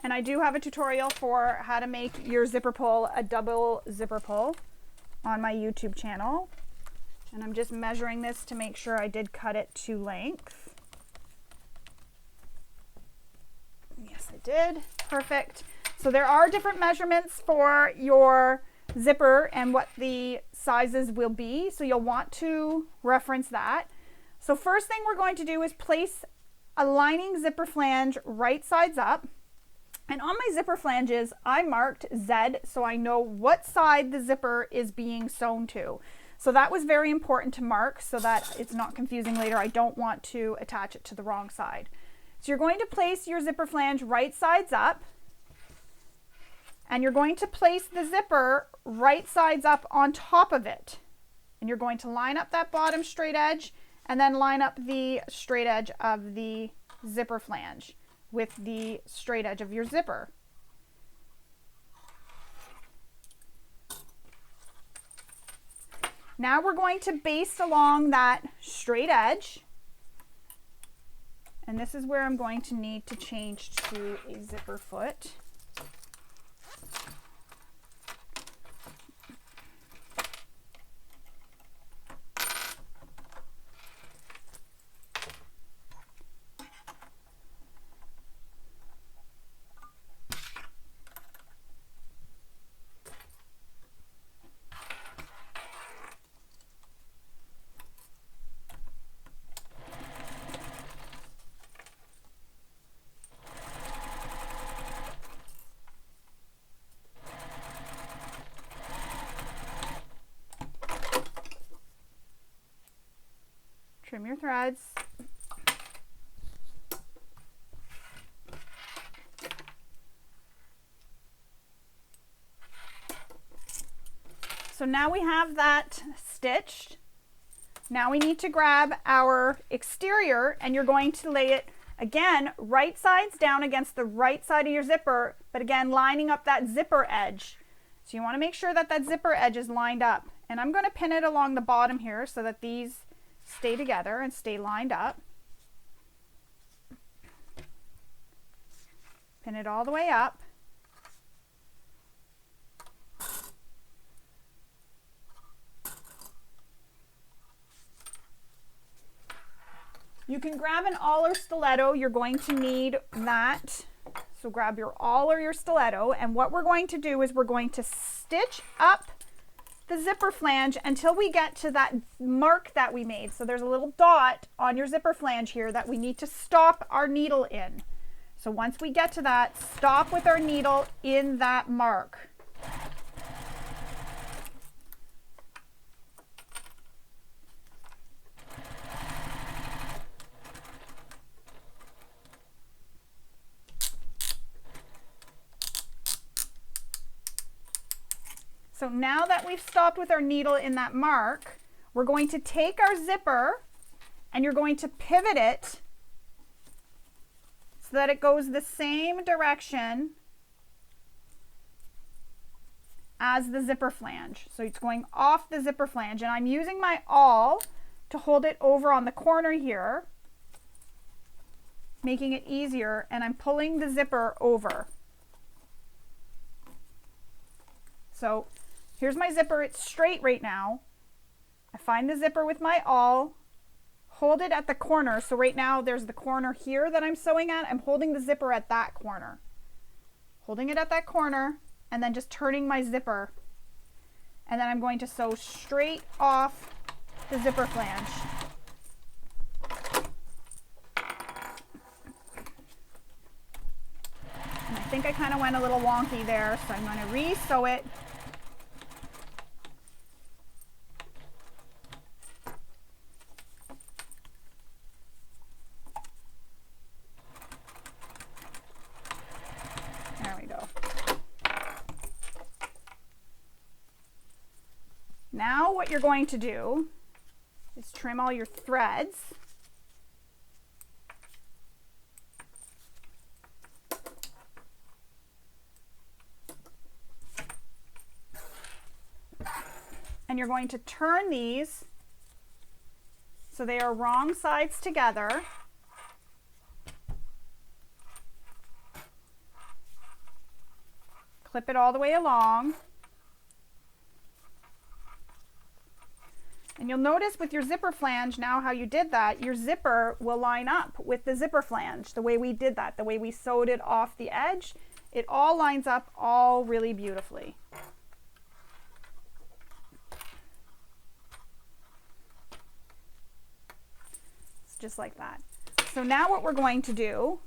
And I do have a tutorial for how to make your zipper pull a double zipper pull on my YouTube channel. And I'm just measuring this to make sure I did cut it to length. Yes, I did. Perfect. So there are different measurements for your zipper and what the sizes will be. So you'll want to reference that. So first thing we're going to do is place a lining zipper flange right sides up. And on my zipper flanges, I marked Z so I know what side the zipper is being sewn to. So that was very important to mark so that it's not confusing later. I don't want to attach it to the wrong side. So you're going to place your zipper flange right sides up, and you're going to place the zipper right sides up on top of it. And you're going to line up that bottom straight edge and then line up the straight edge of the zipper flange with the straight edge of your zipper. Now we're going to baste along that straight edge, and this is where I'm going to need to change to a zipper foot. Trim your threads. So now we have that stitched. Now we need to grab our exterior, and you're going to lay it again right sides down against the right side of your zipper, but again lining up that zipper edge. So you want to make sure that that zipper edge is lined up. And I'm going to pin it along the bottom here so that these stay together and stay lined up. Pin it all the way up. You can grab an awl or stiletto. You're going to need that. So grab your awl or your stiletto, and what we're going to do is we're going to stitch up the zipper flange until we get to that mark that we made. So there's a little dot on your zipper flange here that we need to stop our needle in. So once we get to that, stop with our needle in that mark. So now that we've stopped with our needle in that mark, we're going to take our zipper and you're going to pivot it so that it goes the same direction as the zipper flange. So it's going off the zipper flange, and I'm using my awl to hold it over on the corner here, making it easier, and I'm pulling the zipper over. So here's my zipper, it's straight right now. I find the zipper with my awl, hold it at the corner. So right now there's the corner here that I'm sewing at. I'm holding the zipper at that corner. Holding it at that corner and then just turning my zipper. And then I'm going to sew straight off the zipper flange. And I think I kind of went a little wonky there, so I'm going to re-sew it. There we go. Now what you're going to do is trim all your threads. And you're going to turn these so they are wrong sides together. Clip it all the way along. And you'll notice with your zipper flange now how you did that, your zipper will line up with the zipper flange the way we did that, the way we sewed it off the edge. It all lines up all really beautifully. It's just like that. So now what we're going to do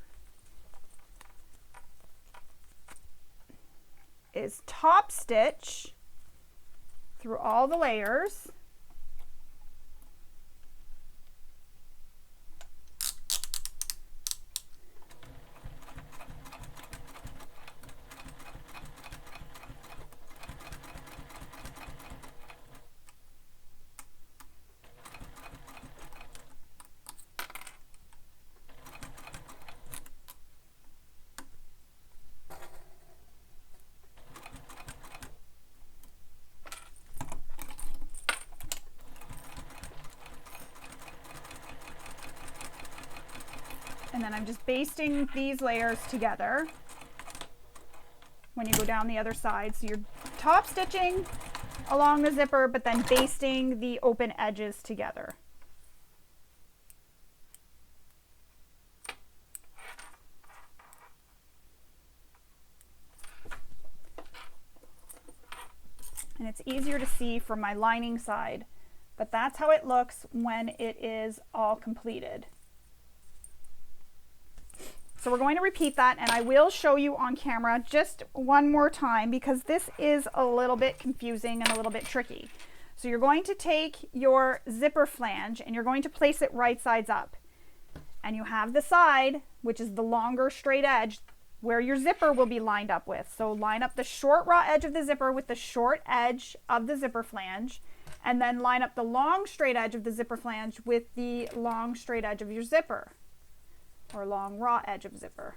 is top stitch through all the layers. And then I'm just basting these layers together when you go down the other side. So you're top stitching along the zipper, but then basting the open edges together. And it's easier to see from my lining side, but that's how it looks when it is all completed. So we're going to repeat that, and I will show you on camera just one more time because this is a little bit confusing and a little bit tricky. So you're going to take your zipper flange and you're going to place it right sides up. And you have the side, which is the longer straight edge, where your zipper will be lined up with. So line up the short raw edge of the zipper with the short edge of the zipper flange, and then line up the long straight edge of the zipper flange with the long straight edge of your zipper, or long raw edge of zipper.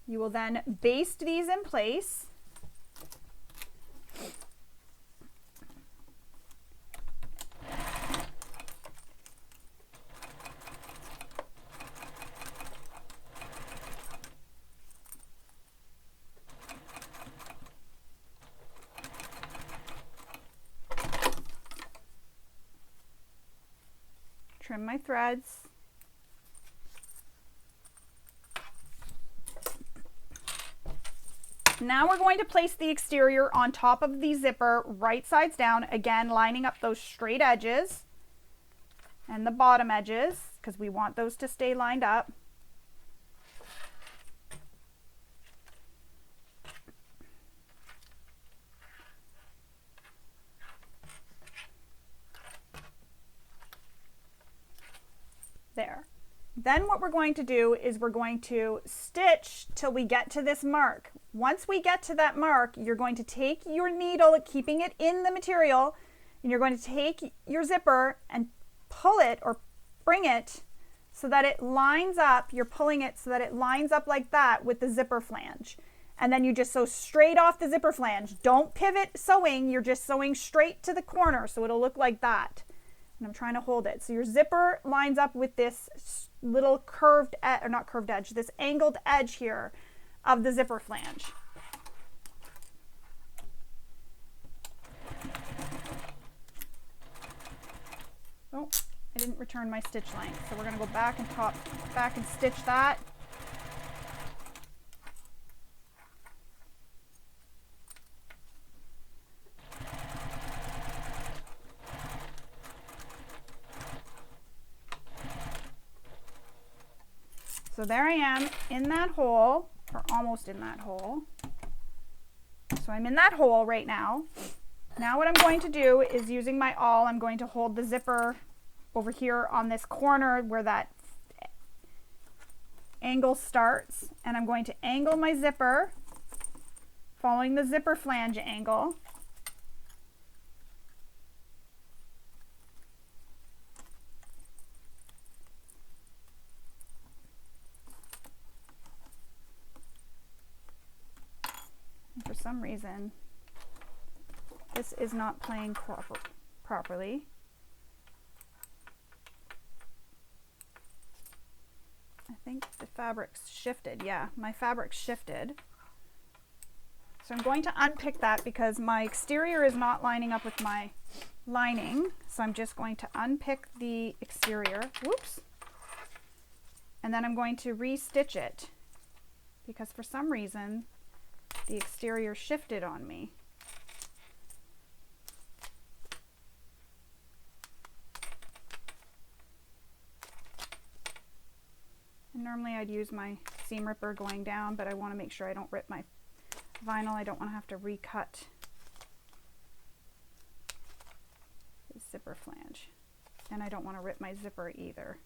You will then baste these in place. Trim my threads. Now we're going to place the exterior on top of the zipper, right sides down, again lining up those straight edges and the bottom edges because we want those to stay lined up. There. Then what we're going to do is we're going to stitch till we get to this mark. Once we get to that mark, you're going to take your needle, keeping it in the material, and you're going to take your zipper and pull it or bring it so that it lines up. You're pulling it so that it lines up like that with the zipper flange. And then you just sew straight off the zipper flange. Don't pivot sewing, you're just sewing straight to the corner so it'll look like that. And I'm trying to hold it. So your zipper lines up with this little curved, or not curved edge, this angled edge here of the zipper flange. Oh, I didn't return my stitch length. So we're going to go back and stitch that. So there I am in that hole, or almost in that hole. So I'm in that hole right now. Now what I'm going to do is, using my awl, I'm going to hold the zipper over here on this corner where that angle starts, and I'm going to angle my zipper following the zipper flange angle. For some reason, this is not playing properly. I think the fabric's shifted. Yeah, my fabric's shifted. So I'm going to unpick that because my exterior is not lining up with my lining. So I'm just going to unpick the exterior. Whoops. And then I'm going to re-stitch it because for some reason the exterior shifted on me. And normally I'd use my seam ripper going down, but I want to make sure I don't rip my vinyl. I don't want to have to recut the zipper flange. And I don't want to rip my zipper either.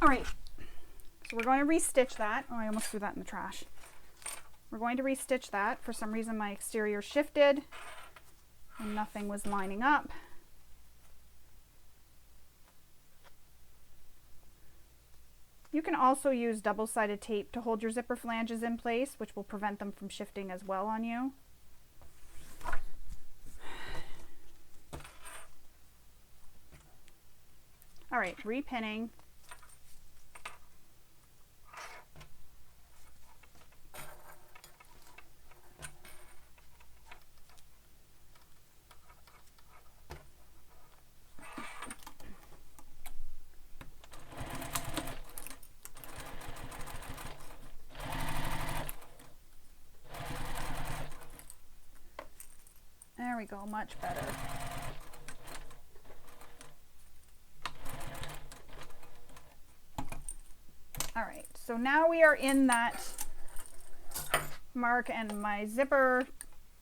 All right, so we're going to restitch that. Oh, I almost threw that in the trash. We're going to restitch that. For some reason my exterior shifted and nothing was lining up. You can also use double-sided tape to hold your zipper flanges in place, which will prevent them from shifting as well on you. All right, repinning. There we go, much better. So now we are in that mark and my zipper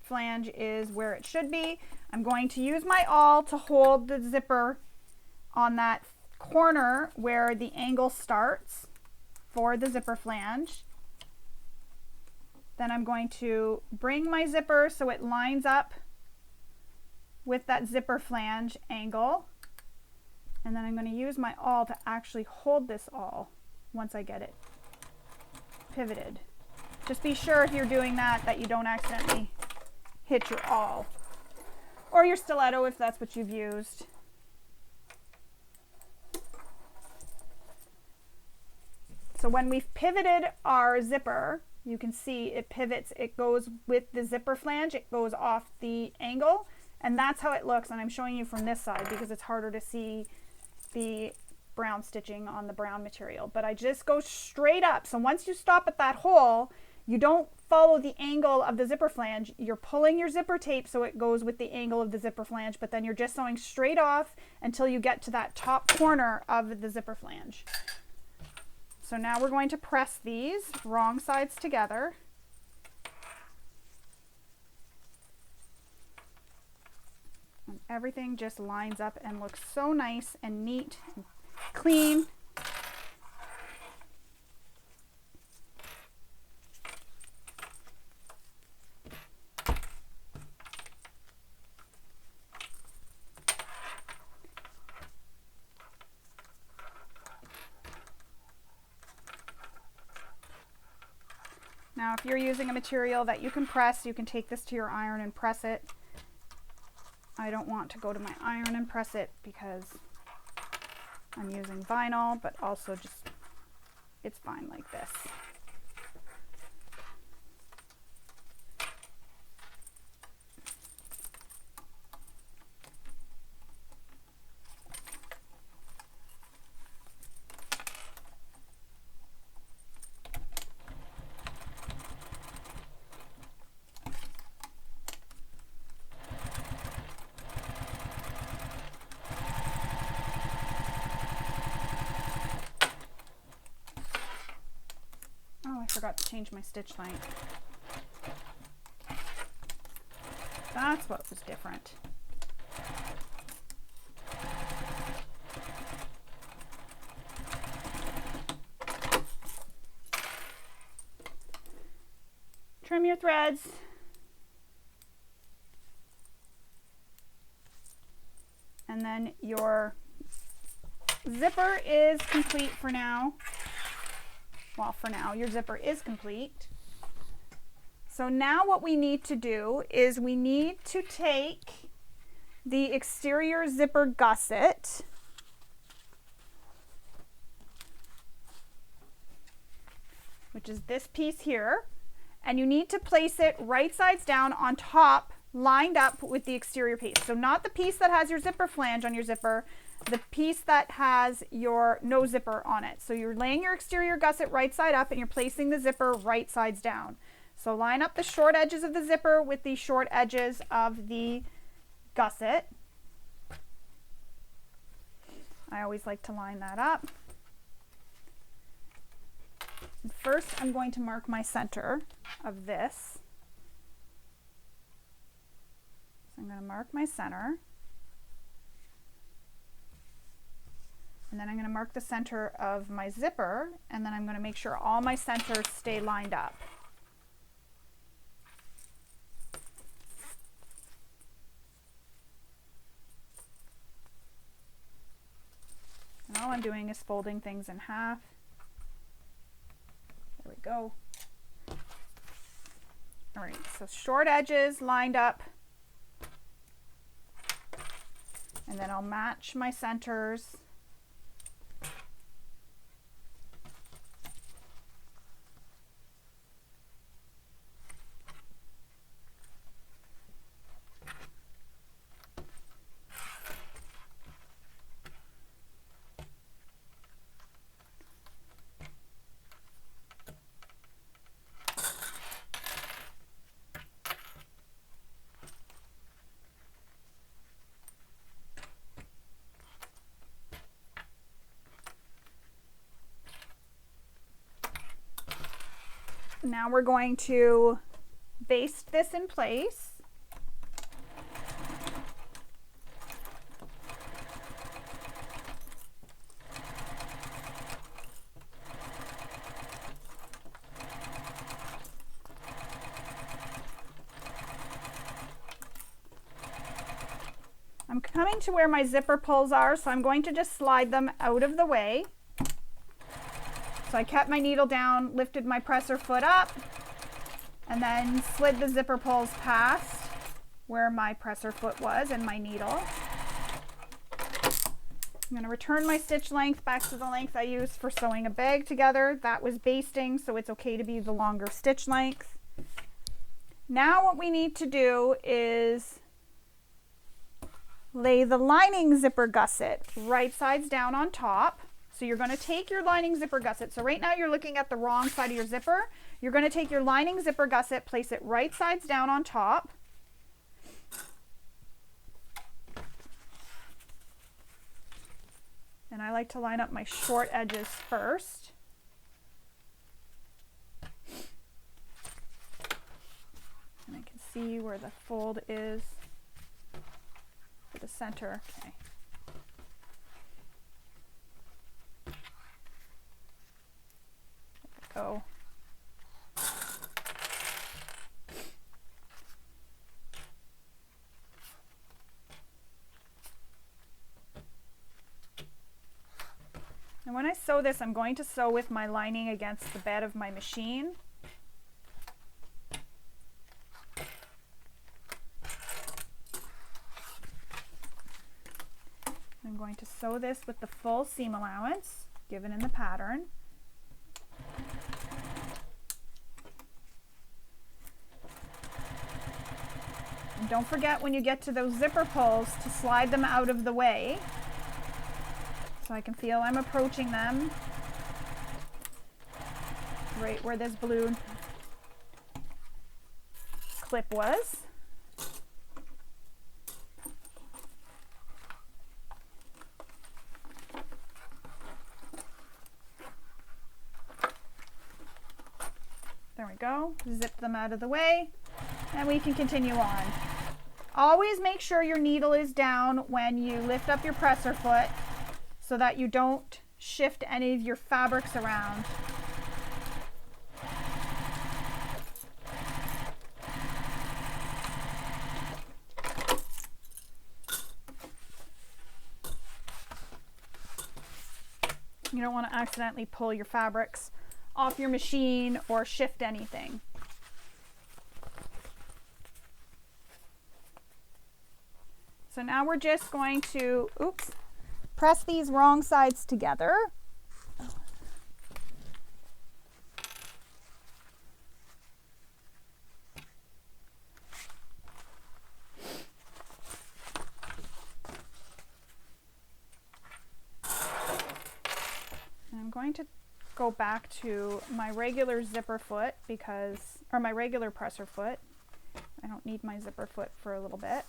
flange is where it should be. I'm going to use my awl to hold the zipper on that corner where the angle starts for the zipper flange. Then I'm going to bring my zipper so it lines up with that zipper flange angle. And then I'm going to use my awl to actually hold this awl once I get it pivoted. Just be sure if you're doing that you don't accidentally hit your awl or your stiletto if that's what you've used. So when we've pivoted our zipper, you can see it pivots, it goes with the zipper flange, it goes off the angle, and that's how it looks. And I'm showing you from this side because it's harder to see the brown stitching on the brown material. But I just go straight up. So once you stop at that hole, you don't follow the angle of the zipper flange. You're pulling your zipper tape so it goes with the angle of the zipper flange, but then you're just sewing straight off until you get to that top corner of the zipper flange. So now we're going to press these wrong sides together. And everything just lines up and looks so nice and neat and clean. Now, if you're using a material that you can press, you can take this to your iron and press it. I don't want to go to my iron and press it because I'm using vinyl, but also just, it's fine like this. I forgot to change my stitch length. That's what was different. Trim your threads. And then your zipper is complete for now. Well, for now, your zipper is complete. So now what we need to do is we need to take the exterior zipper gusset which is this piece here, and you need to place it right sides down on top, lined up with the exterior piece. So not the piece that has your zipper flange on your zipper, the piece that has your no zipper on it. So you're laying your exterior gusset right side up and you're placing the zipper right sides down. So line up the short edges of the zipper with the short edges of the gusset. I always like to line that up. And first, I'm going to mark my center of this. So I'm going to mark my center. And then I'm going to mark the center of my zipper, and then I'm going to make sure all my centers stay lined up. And all I'm doing is folding things in half. There we go. All right, so short edges lined up. And then I'll match my centers. Now we're going to baste this in place. I'm coming to where my zipper pulls are, so I'm going to just slide them out of the way. So I kept my needle down, lifted my presser foot up, and then slid the zipper pulls past where my presser foot was and my needle. I'm going to return my stitch length back to the length I used for sewing a bag together. That was basting, so it's okay to be the longer stitch length. Now what we need to do is lay the lining zipper gusset right sides down on top. So you're going to take your lining zipper gusset. So right now you're looking at the wrong side of your zipper. You're going to take your lining zipper gusset, place it right sides down on top. And I like to line up my short edges first. And I can see where the fold is for the center. Okay. There we go. And when I sew this, I'm going to sew with my lining against the bed of my machine. I'm going to sew this with the full seam allowance given in the pattern. And don't forget when you get to those zipper pulls to slide them out of the way, so I can feel I'm approaching them right where this blue clip was. There we go. Zip them out of the way and we can continue on. Always make sure your needle is down when you lift up your presser foot, so that you don't shift any of your fabrics around. You don't want to accidentally pull your fabrics off your machine or shift anything. So now we're just going to, press these wrong sides together. And I'm going to go back to my regular zipper foot or my regular presser foot. I don't need my zipper foot for a little bit.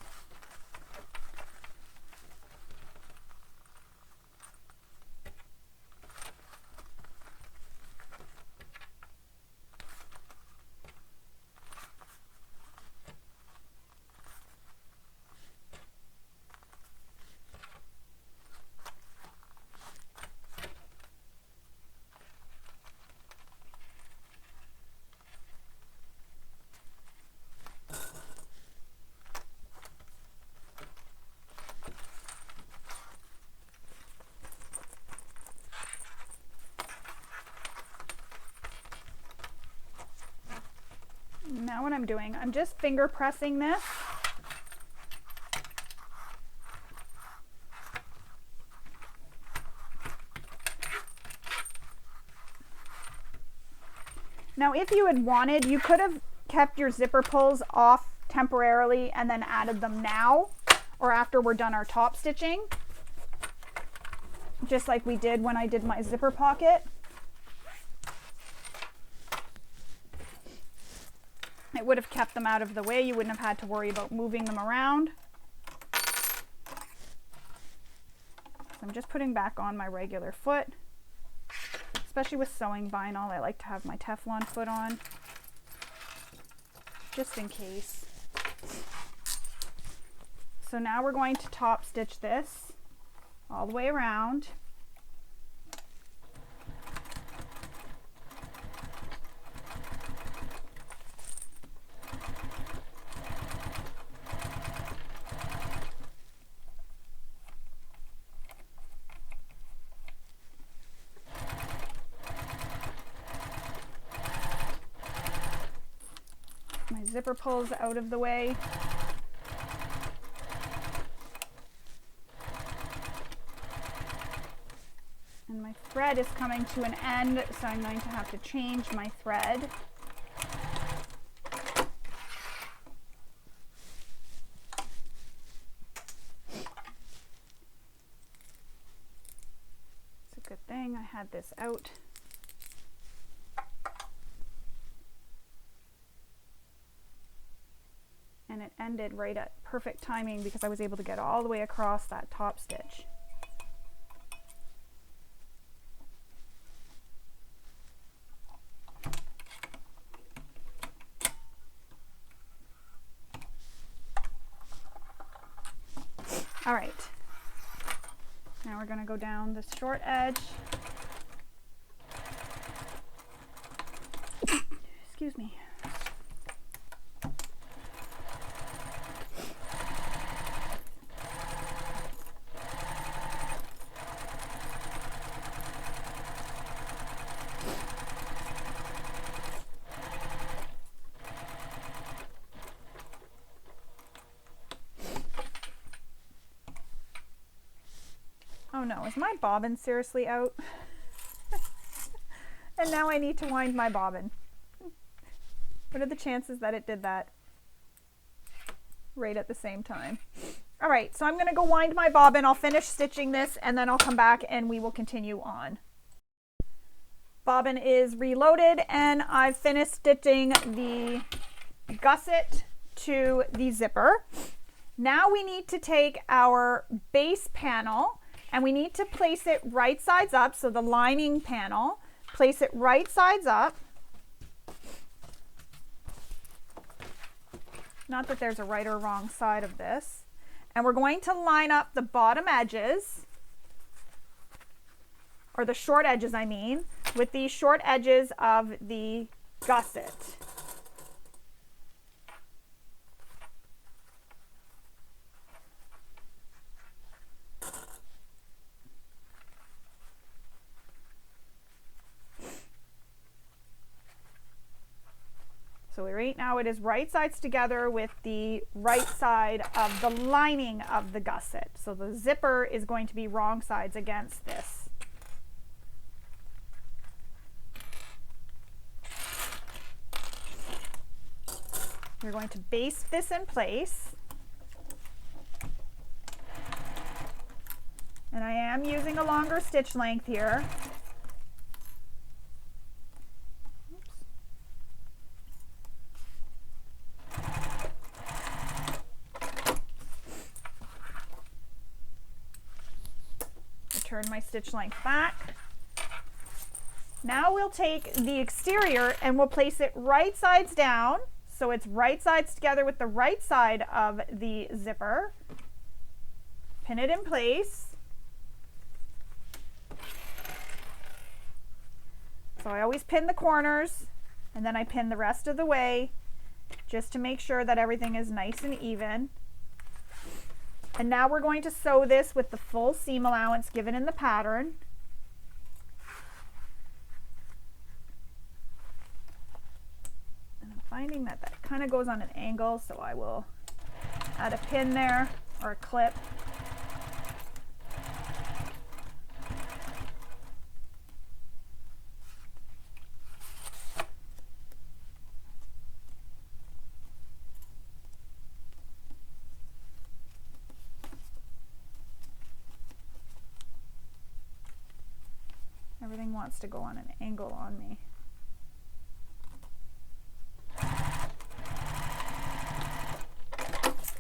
Now what I'm doing, I'm just finger pressing this. Now if you had wanted, you could have kept your zipper pulls off temporarily and then added them now or after we're done our top stitching, just like we did when I did my zipper pocket. It would have kept them out of the way. You wouldn't have had to worry about moving them around. So I'm just putting back on my regular foot. Especially with sewing vinyl, I like to have my Teflon foot on. just in case. So now we're going to top stitch this all the way around. My zipper pulls out of the way. And my thread is coming to an end, so I'm going to have to change my thread. It's a good thing I had this out. And it ended right at perfect timing because I was able to get all the way across that top stitch. All right, now we're going to go down the short edge. Excuse me. Oh no, is my bobbin seriously out? And now I need to wind my bobbin. What are the chances that it did that right at the same time? All right, so I'm going to go wind my bobbin. I'll finish stitching this and then I'll come back and we will continue on. Bobbin is reloaded and I've finished stitching the gusset to the zipper. Now we need to take our base panel and we need to place it right sides up, so the lining panel, place it right sides up. Not that there's a right or wrong side of this. And we're going to line up the bottom edges, or the short edges I mean, with the short edges of the gusset. So right now it is right sides together with the right side of the lining of the gusset. So the zipper is going to be wrong sides against this. You're going to baste this in place. And I am using a longer stitch length here. Turn my stitch length back. Now we'll take the exterior and we'll place it right sides down, so it's right sides together with the right side of the zipper. Pin it in place. So I always pin the corners and then I pin the rest of the way just to make sure that everything is nice and even. And now we're going to sew this with the full seam allowance given in the pattern. And I'm finding that that kind of goes on an angle, so I will add a pin there or a clip. Everything wants to go on an angle on me.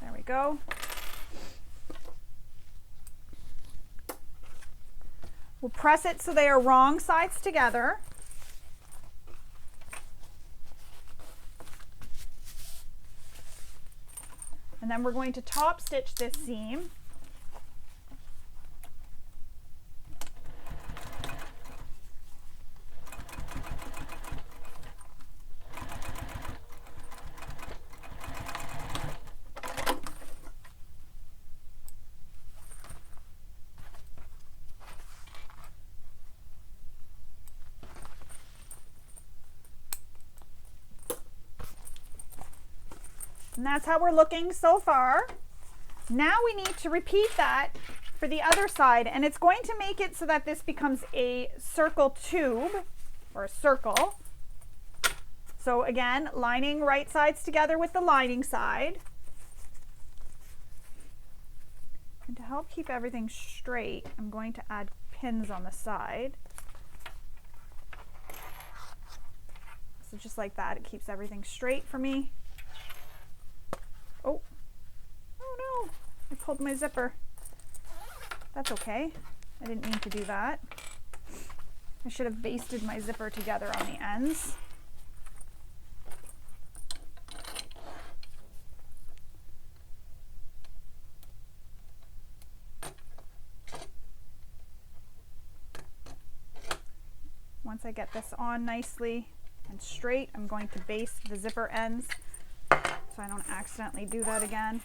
There we go. We'll press it so they are wrong sides together. And then we're going to top stitch this seam. And that's how we're looking so far. Now we need to repeat that for the other side, and it's going to make it so that this becomes a circle tube or a circle. So again, lining right sides together with the lining side. And to help keep everything straight, I'm going to add pins on the side. So just like that, it keeps everything straight for me. Oh no, I pulled my zipper. That's okay. I didn't mean to do that. I should have basted my zipper together on the ends. Once I get this on nicely and straight, I'm going to baste the zipper ends so I don't accidentally do that again.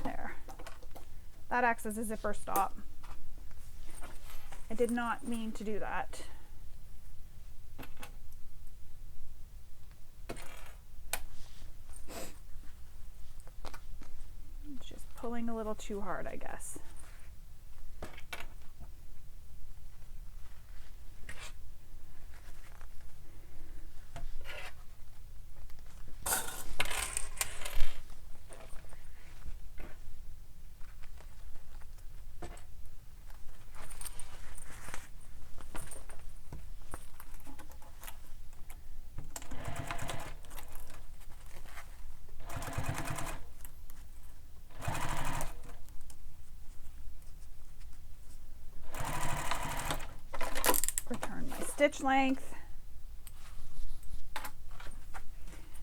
There. That acts as a zipper stop. I did not mean to do that. It's just pulling a little too hard, I guess. Return my stitch length.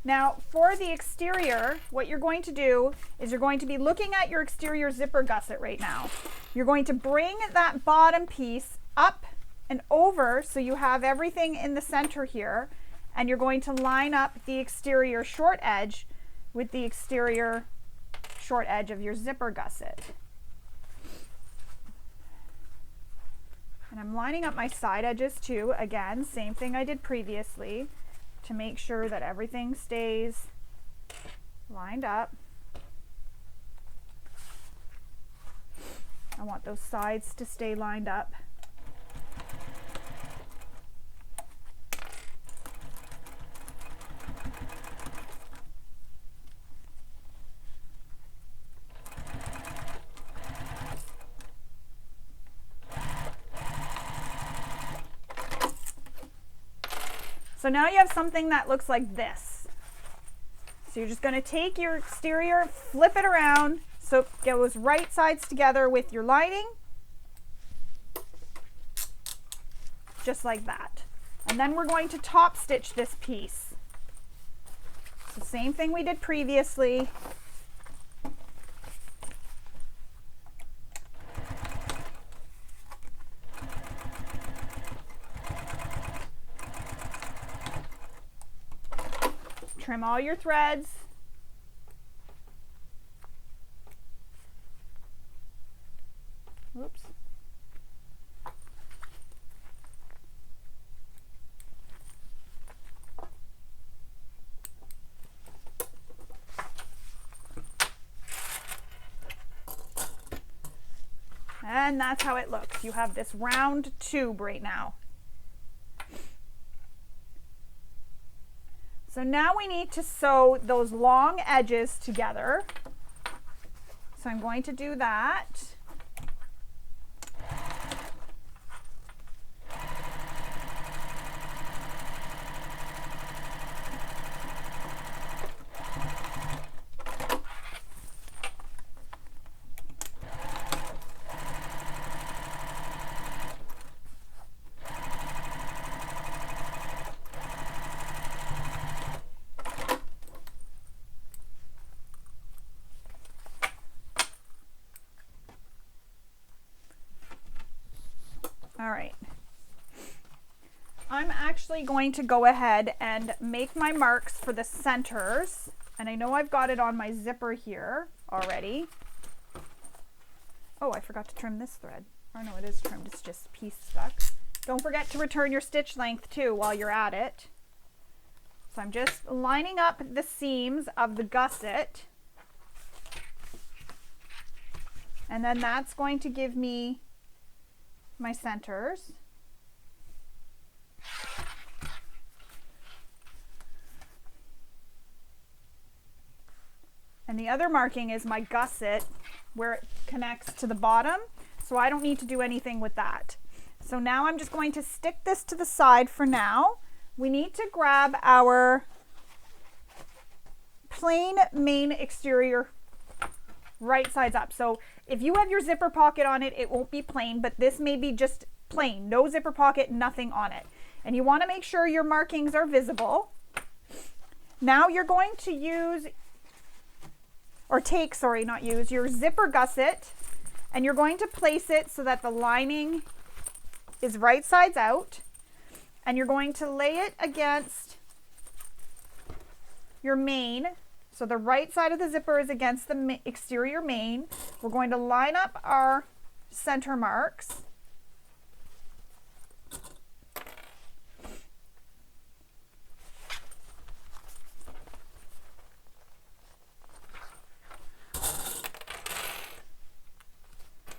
Now for the exterior, what you're going to do is you're going to be looking at your exterior zipper gusset right now. You're going to bring that bottom piece up and over so you have everything in the center here, and you're going to line up the exterior short edge with the exterior short edge of your zipper gusset. And I'm lining up my side edges too. Again, same thing I did previously to make sure that everything stays lined up. I want those sides to stay lined up. So now you have something that looks like this. So you're just going to take your exterior, flip it around so it goes right sides together with your lining. Just like that. And then we're going to top stitch this piece. So same thing we did previously. Trim all your threads. Oops. And that's how it looks. You have this round tube right now. So now we need to sew those long edges together. So I'm going to do that. actually going to go ahead and make my marks for the centers. And I know I've got it on my zipper here already. Oh, I forgot to trim this thread. Oh no, it is trimmed, it's just piece stuck. Don't forget to return your stitch length too while you're at it. So I'm just lining up the seams of the gusset. And then that's going to give me my centers. And the other marking is my gusset where it connects to the bottom. So I don't need to do anything with that. So now I'm just going to stick this to the side for now. We need to grab our plain main exterior right sides up. So if you have your zipper pocket on it, it won't be plain, but this may be just plain, no zipper pocket, nothing on it. And you want to make sure your markings are visible. Now you're going to use, or take, sorry, not use, your zipper gusset, and you're going to place it so that the lining is right sides out, and you're going to lay it against your main. So the right side of the zipper is against the exterior main. We're going to line up our center marks.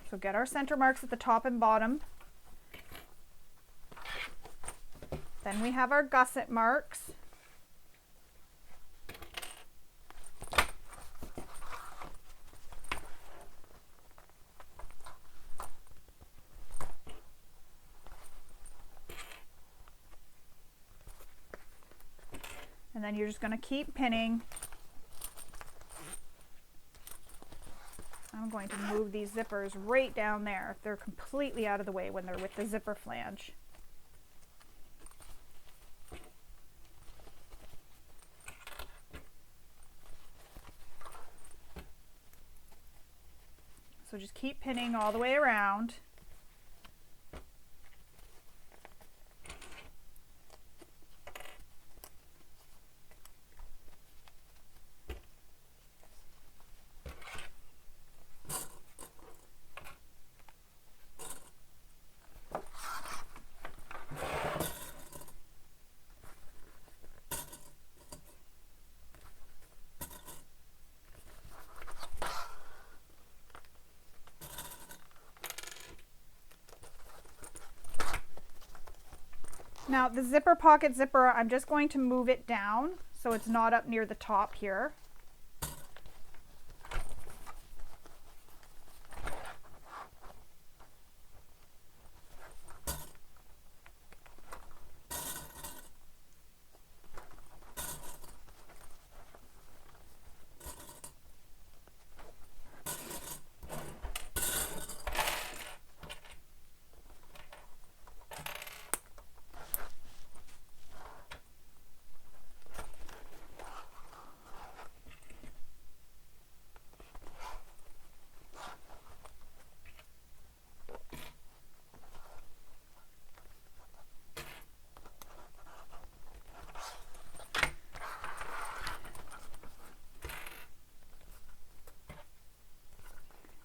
So get our center marks at the top and bottom. Then we have our gusset marks. And then you're just going to keep pinning. I'm going to move these zippers right down there. They're completely out of the way when they're with the zipper flange. So just keep pinning all the way around. Now the zipper pocket zipper, I'm just going to move it down so it's not up near the top here.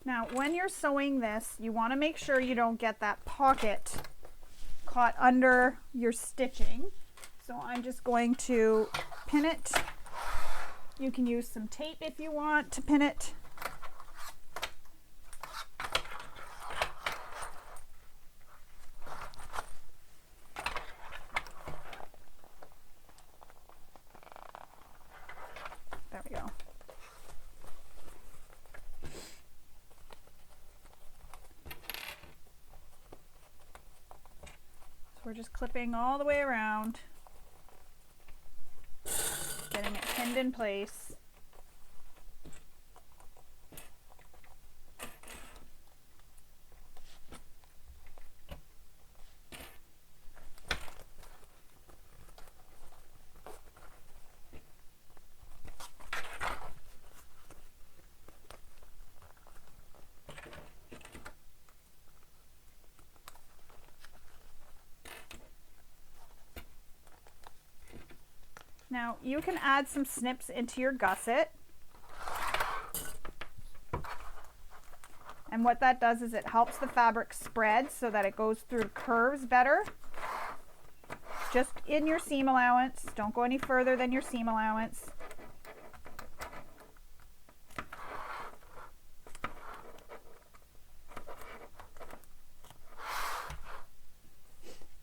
Now, when you're sewing this, you want to make sure you don't get that pocket caught under your stitching. So I'm just going to pin it. You can use some tape if you want to pin it. There we go. We're just clipping all the way around, getting it pinned in place. Now you can add some snips into your gusset. And what that does is it helps the fabric spread so that it goes through curves better. Just in your seam allowance. Don't go any further than your seam allowance.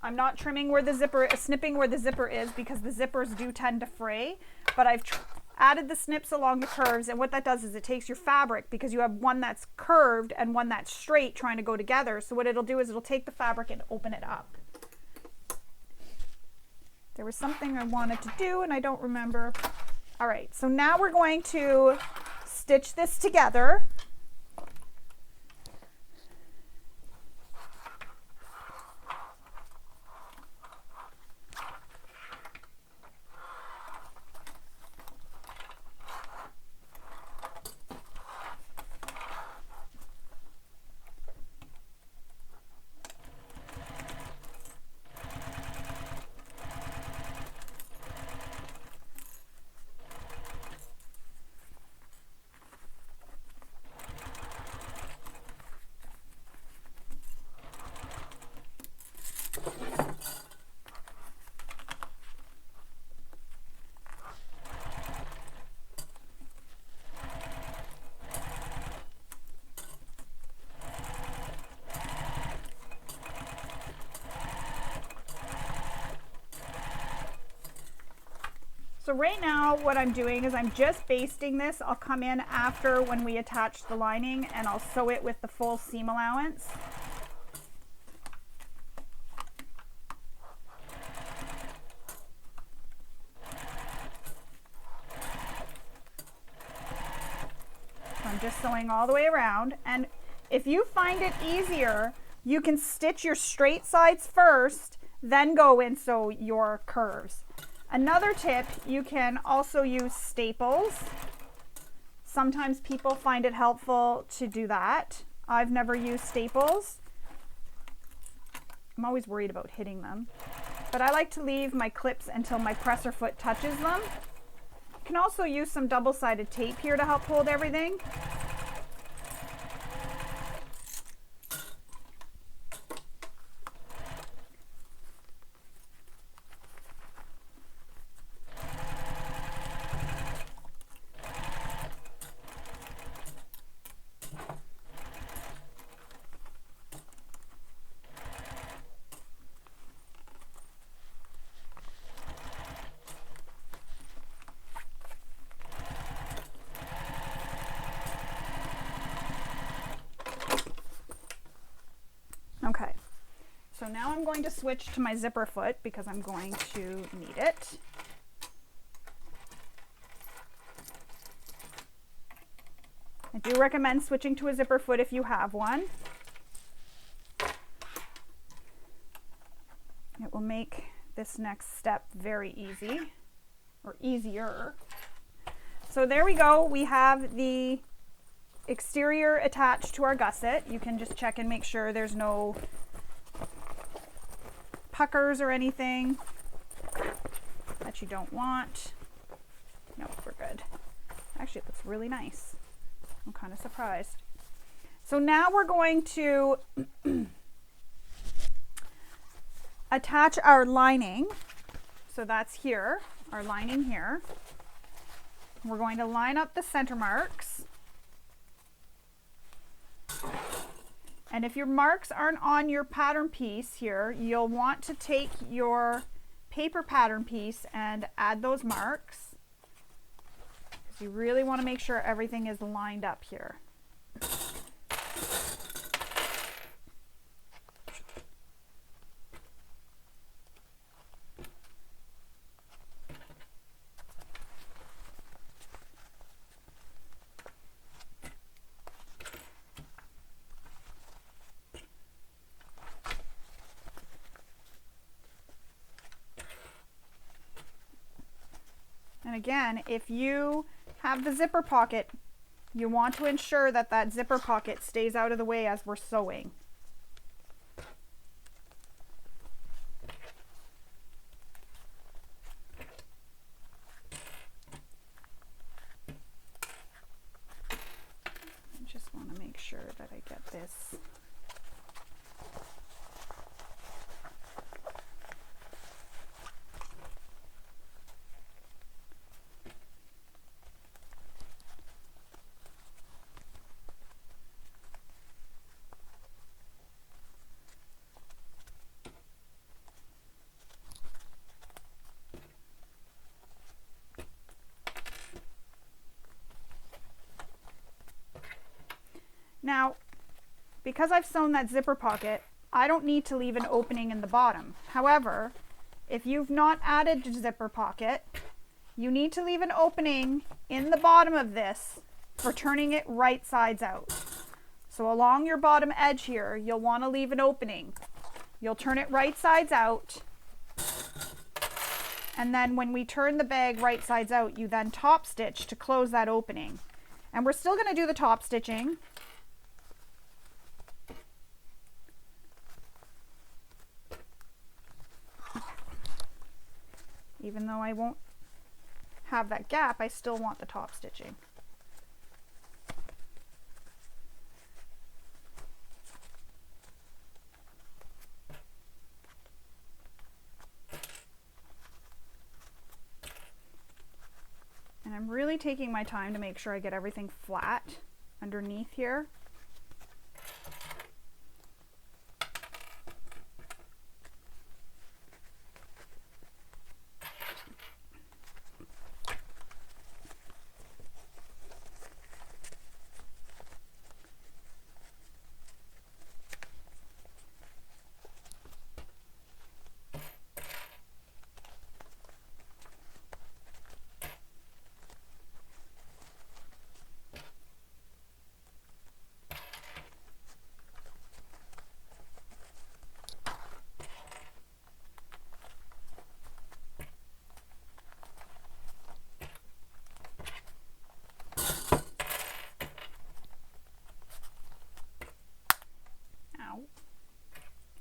I'm not trimming where the zipper, snipping where the zipper is because the zippers do tend to fray, but I've added the snips along the curves, and what that does is it takes your fabric, because you have one that's curved and one that's straight trying to go together. So what it'll do is it'll take the fabric and open it up. There was something I wanted to do and I don't remember. All right, so now we're going to stitch this together. So right now what I'm doing is I'm just basting this. I'll come in after when we attach the lining and I'll sew it with the full seam allowance. So I'm just sewing all the way around, and if you find it easier, you can stitch your straight sides first, then go and sew your curves. Another tip, you can also use staples. Sometimes people find it helpful to do that. I've never used staples. I'm always worried about hitting them. But I like to leave my clips until my presser foot touches them. You can also use some double-sided tape here to help hold everything. Okay, so now I'm going to switch to my zipper foot because I'm going to need it. I do recommend switching to a zipper foot if you have one. It will make this next step very easy, or easier. So there we go, we have the exterior attached to our gusset. You can just check and make sure there's no puckers or anything that you don't want. Nope, we're good. Actually, it looks really nice. I'm kind of surprised. So now we're going to attach our lining. So that's here, our lining here. We're going to line up the center marks. And if your marks aren't on your pattern piece here, you'll want to take your paper pattern piece and add those marks, because you really want to make sure everything is lined up here. And again, if you have the zipper pocket, you want to ensure that that zipper pocket stays out of the way as we're sewing. this. Now, because I've sewn that zipper pocket, I don't need to leave an opening in the bottom. However, if you've not added a zipper pocket, you need to leave an opening in the bottom of this for turning it right sides out. So along your bottom edge here, you'll want to leave an opening. You'll turn it right sides out. And then when we turn the bag right sides out, you then top stitch to close that opening. And we're still going to do the top stitching. Even though I won't have that gap, I still want the top stitching. And I'm really taking my time to make sure I get everything flat underneath here.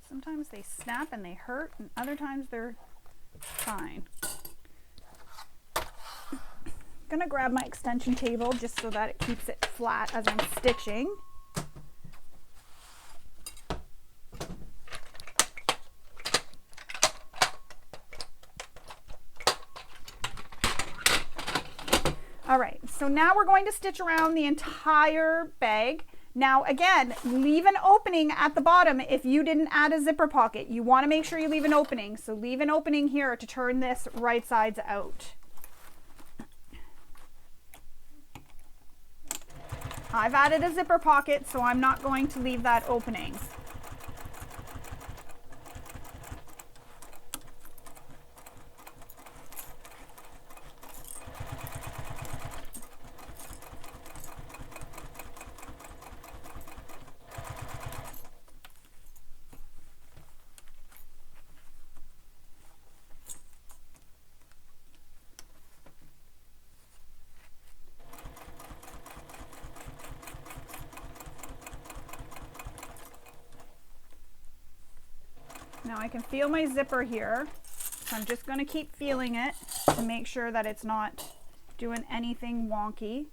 Sometimes they snap and they hurt, and other times they're fine. I'm gonna grab my extension table just so that it keeps it flat as I'm stitching. All right, so now we're going to stitch around the entire bag. Now again, leave an opening at the bottom if you didn't add a zipper pocket. You want to make sure you leave an opening. So leave an opening here to turn this right sides out. I've added a zipper pocket, so I'm not going to leave that opening. Now I can feel my zipper here, so I'm just going to keep feeling it to make sure that it's not doing anything wonky.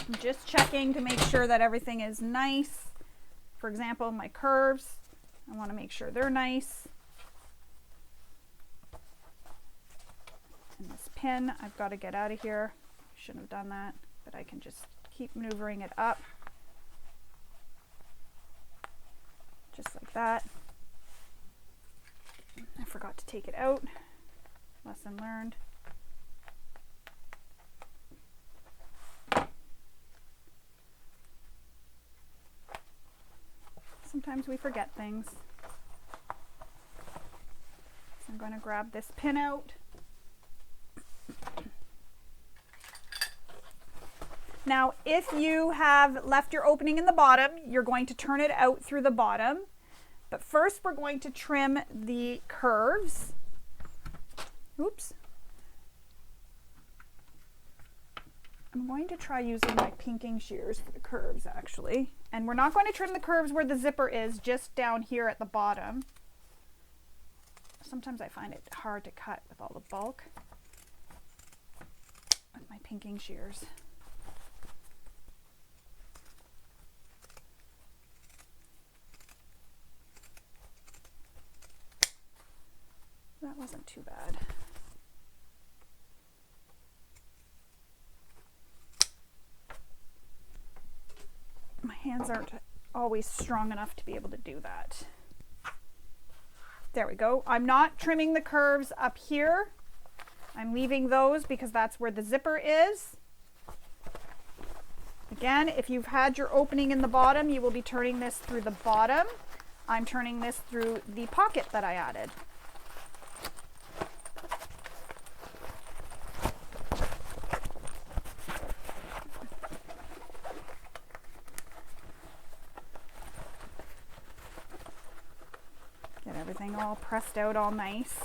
I'm just checking to make sure that everything is nice. For example, my curves, I want to make sure they're nice. And this pin, I've got to get out of here. Shouldn't have done that, but I can just keep maneuvering it up. Just like that. I forgot to take it out. Lesson learned. Sometimes we forget things. So I'm going to grab this pin out. Now, if you have left your opening in the bottom, you're going to turn it out through the bottom. But first, we're going to trim the curves. Oops. I'm going to try using my pinking shears for the curves, actually. And we're not going to trim the curves where the zipper is, just down here at the bottom. Sometimes I find it hard to cut with all the bulk with my pinking shears. That wasn't too bad. My hands aren't always strong enough to be able to do that. There we go. I'm not trimming the curves up here. I'm leaving those because that's where the zipper is. Again, if you've had your opening in the bottom, you will be turning this through the bottom. I'm turning this through the pocket that I added. Get everything all pressed out all nice.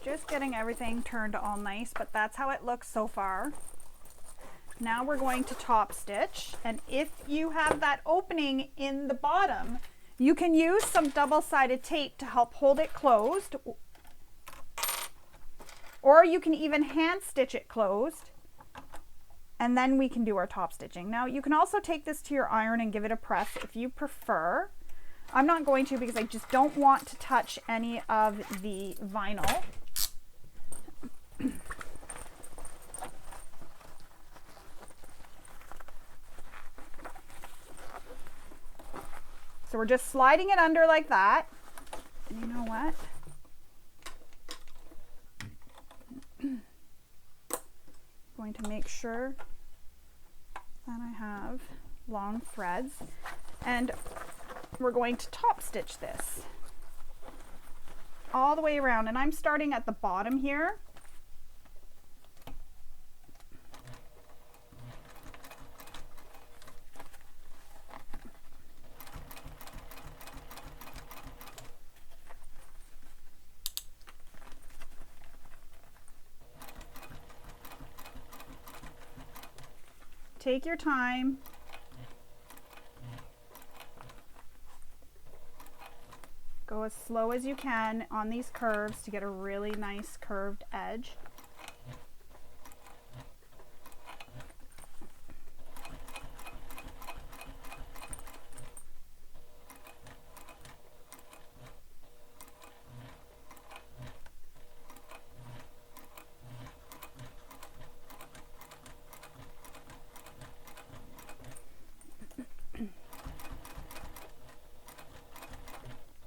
Just getting everything turned all nice, but that's how it looks so far. Now we're going to top stitch, and if you have that opening in the bottom, you can use some double-sided tape to help hold it closed, or you can even hand stitch it closed, and then we can do our top stitching. Now you can also take this to your iron and give it a press if you prefer. I'm not going to because I just don't want to touch any of the vinyl. So we're just sliding it under like that. And you know what? Going to make sure that I have long threads, and we're going to top stitch this all the way around, and I'm starting at the bottom here. Take your time. Go as slow as you can on these curves to get a really nice curved edge.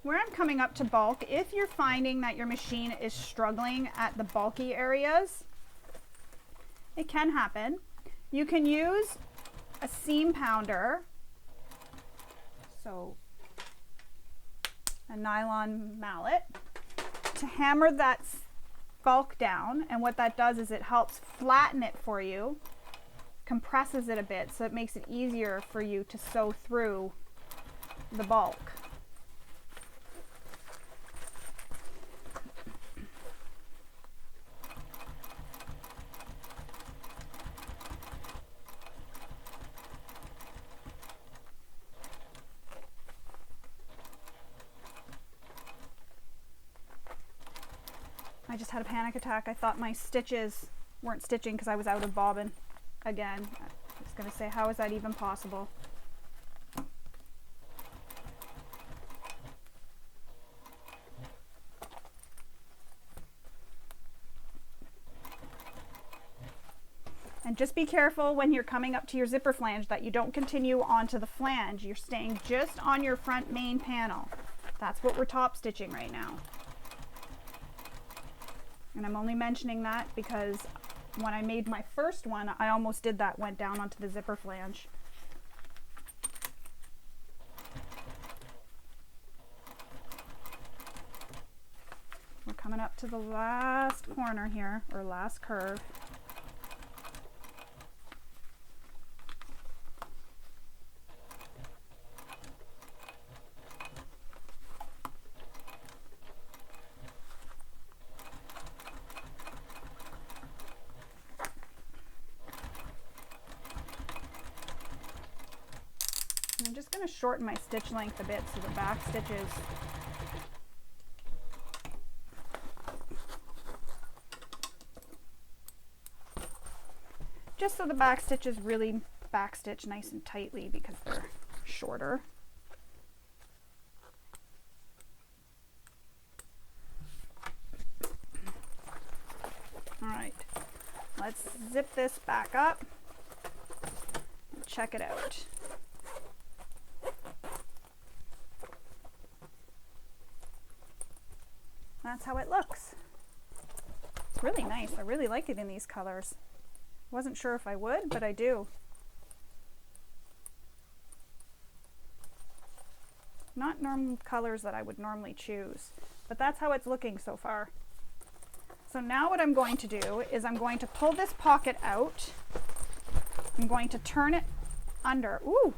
Where I'm coming up to bulk, if you're finding that your machine is struggling at the bulky areas, it can happen. You can use a seam pounder, so a nylon mallet, to hammer that bulk down, and what that does is it helps flatten it for you, compresses it a bit, so it makes it easier for you to sew through the bulk. I just had a panic attack. I thought my stitches weren't stitching because I was out of bobbin again. I was going to say, how is that even possible? And just be careful when you're coming up to your zipper flange that you don't continue onto the flange. You're staying just on your front main panel. That's what we're top stitching right now. And I'm only mentioning that because when I made my first one, I almost did that, went down onto the zipper flange. We're coming up to the last corner here, or last curve. I'm just going to shorten my stitch length a bit so the back stitches just so the back stitches really back stitch nice and tightly because they're shorter. All right, let's zip this back up and check it out. That's how it looks. It's really nice. I really like it in these colors. Wasn't sure if I would, but I do. Not normal colors that I would normally choose, but that's how it's looking so far. So now what I'm going to do is I'm going to pull this pocket out. I'm going to turn it under. Ooh,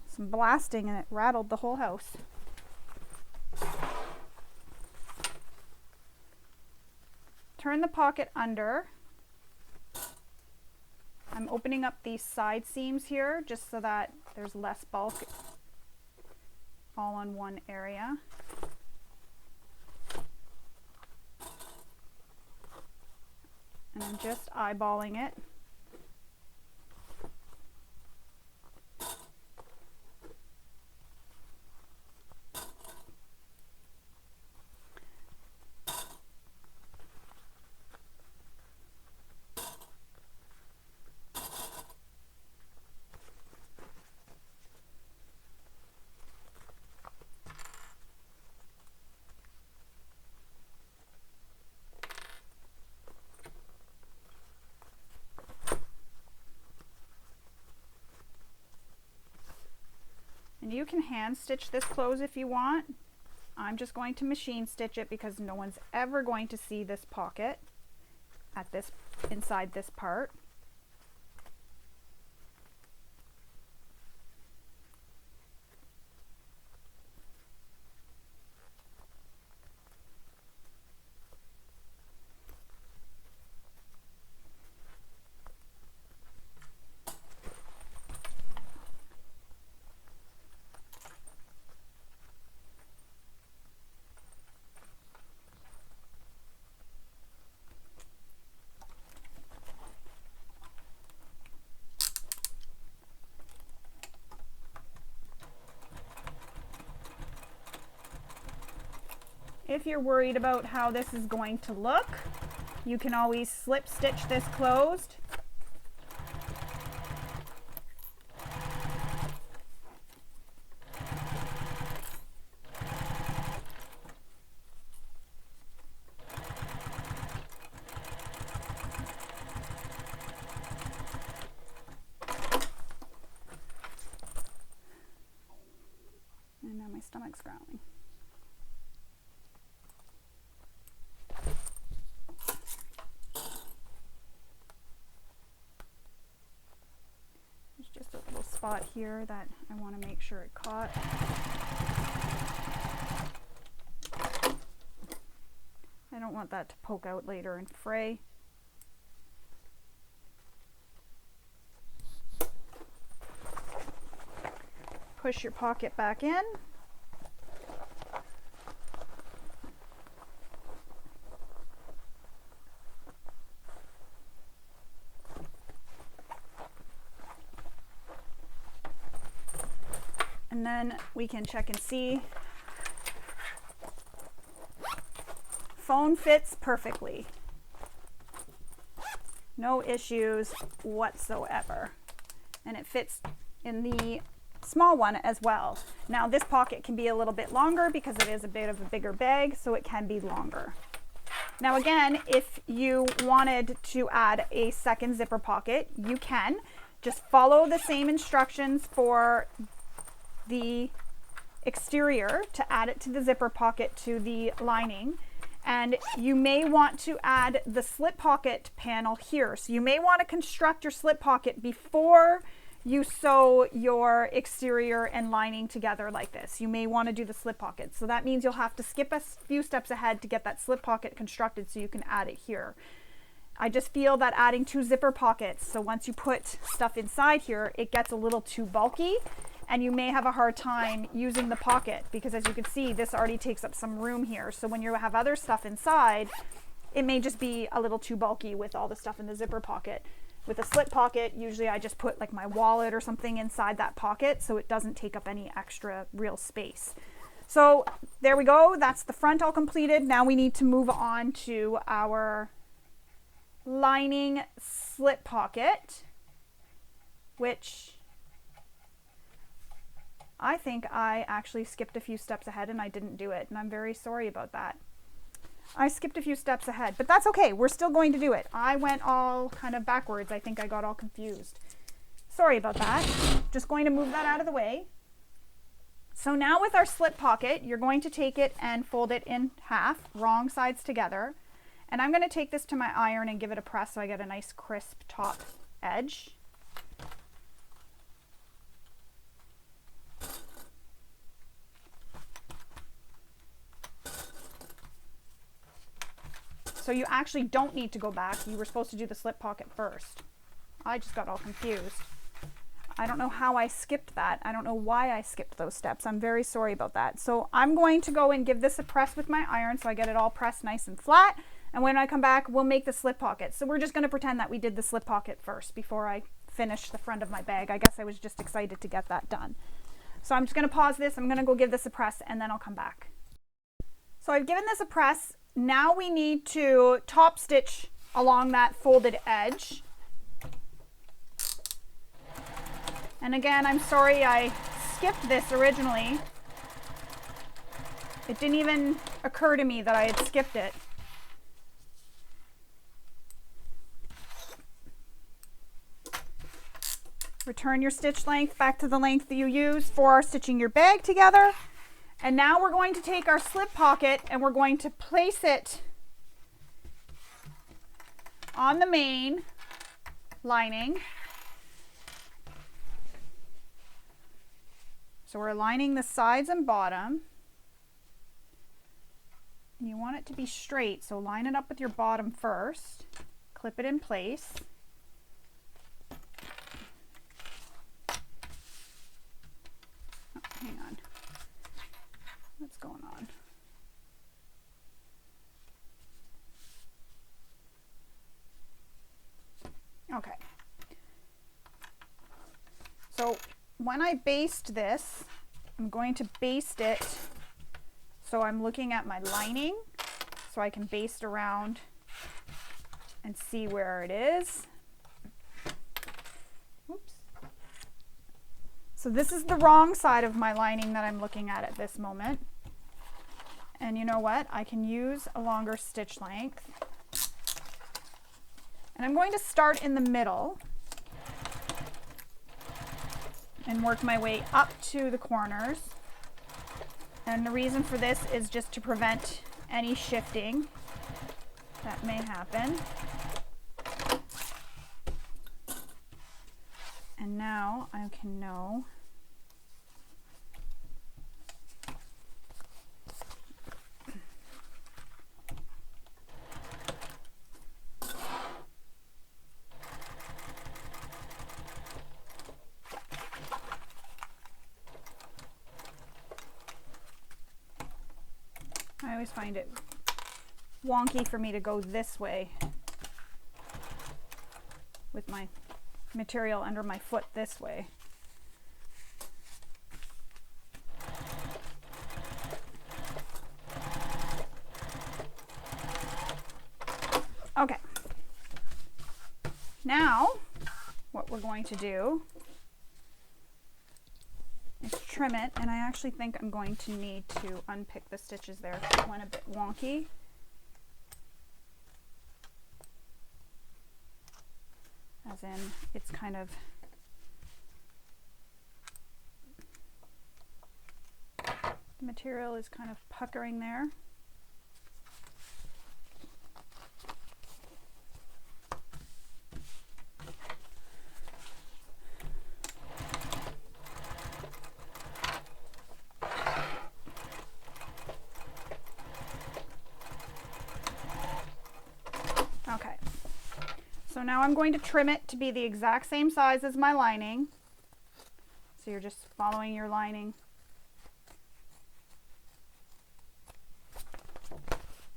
some blasting and it rattled the whole house. Turn the pocket under. I'm opening up these side seams here just so that there's less bulk all on one area. And I'm just eyeballing it. And you can hand stitch this close if you want. I'm just going to machine stitch it because no one's ever going to see this pocket at this inside this part. if you're worried about how this is going to look, you can always slip stitch this closed. And now my stomach's growling. There's just a little spot here that I want to make sure it caught. I don't want that to poke out later and fray. Push your pocket back in. And then we can check and see. Phone fits perfectly. No issues whatsoever. And it fits in the small one as well. Now this pocket can be a little bit longer because it is a bit of a bigger bag, so it can be longer. Now again, if you wanted to add a second zipper pocket, you can. Just follow the same instructions for the exterior to add it to the zipper pocket to the lining. And you may want to add the slip pocket panel here. So you may want to construct your slip pocket before you sew your exterior and lining together like this. You may want to do the slip pocket. So that means you'll have to skip a few steps ahead to get that slip pocket constructed so you can add it here. I just feel that adding 2 zipper pockets, so once you put stuff inside here, it gets a little too bulky and you may have a hard time using the pocket because, as you can see, this already takes up some room here. So when you have other stuff inside, it may just be a little too bulky with all the stuff in the zipper pocket. With a slip pocket, usually I just put like my wallet or something inside that pocket so it doesn't take up any extra real space. So there we go. That's the front all completed. Now we need to move on to our lining slip pocket, which I think I actually skipped a few steps ahead and I didn't do it, and I'm very sorry about that. I skipped a few steps ahead, but that's okay. We're still going to do it. I went all kind of backwards. I think I got all confused. Sorry about that. Just going to move that out of the way. So now with our slip pocket, you're going to take it and fold it in half, wrong sides together. And I'm going to take this to my iron and give it a press so I get a nice crisp top edge. So you actually don't need to go back. You were supposed to do the slip pocket first. I just got all confused. I don't know how I skipped that. I don't know why I skipped those steps. I'm very sorry about that. So I'm going to go and give this a press with my iron so I get it all pressed nice and flat. And when I come back, we'll make the slip pocket. So we're just going to pretend that we did the slip pocket first before I finish the front of my bag. I guess I was just excited to get that done. So I'm just going to pause this. I'm going to go give this a press and then I'll come back. So I've given this a press. Now we need to top stitch along that folded edge. And again, I'm sorry I skipped this originally. It didn't even occur to me that I had skipped it. Return your stitch length back to the length that you used for stitching your bag together. And now we're going to take our slip pocket and we're going to place it on the main lining. So we're lining the sides and bottom. And you want it to be straight, so line it up with your bottom first. Clip it in place. Oh, hang on. What's going on? Okay. So when I baste this, I'm going to baste it So I'm looking at my lining so I can baste around and see where it is. Oops. So this is the wrong side of my lining that I'm looking at this moment. And you know what? I can use a longer stitch length. And I'm going to start in the middle and work my way up to the corners. And the reason for this is just to prevent any shifting that may happen. And now I can know I always find it wonky for me to go this way with my material under my foot this way. Okay. Now, what we're going to do is trim it, and I actually think I'm going to need to unpick the stitches there because it went a bit wonky. As in, it's kind of the material is kind of puckering there. Okay, so now I'm going to trim it to be the exact same size as my lining. So you're just following your lining.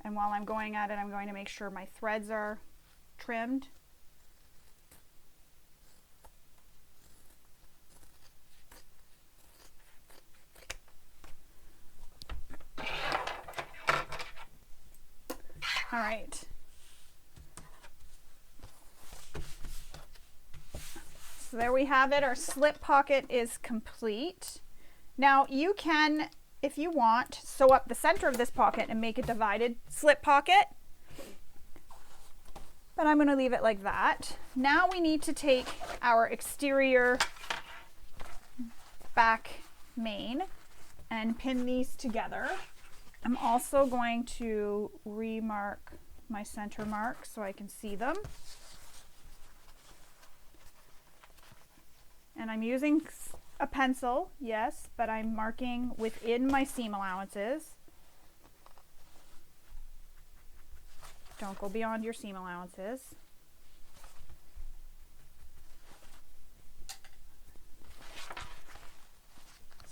And while I'm going at it, I'm going to make sure my threads are trimmed. All right. So there we have it. Our slip pocket is complete. Now you can, if you want, sew up the center of this pocket and make a divided slip pocket. But I'm going to leave it like that. Now we need to take our exterior back main and pin these together. I'm also going to remark my center marks so I can see them. And I'm using a pencil, yes, but I'm marking within my seam allowances. Don't go beyond your seam allowances.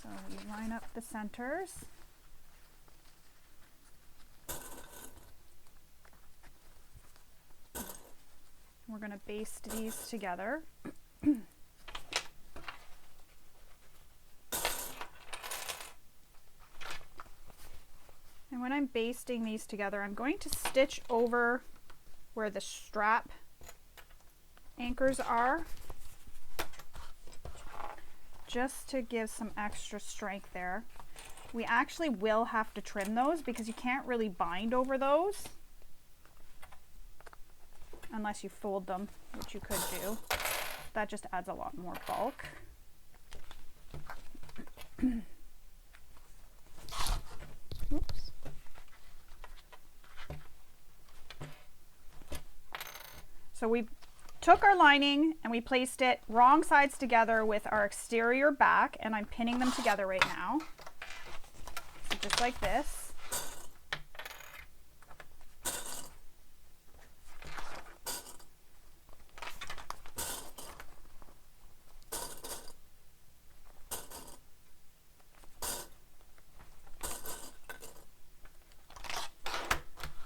So you line up the centers. We're going to baste these together. And when I'm basting these together, I'm going to stitch over where the strap anchors are, just to give some extra strength there. We actually will have to trim those because you can't really bind over those unless you fold them, which you could do. That just adds a lot more bulk. Oops. So we took our lining and we placed it wrong sides together with our exterior back, and I'm pinning them together right now. So just like this.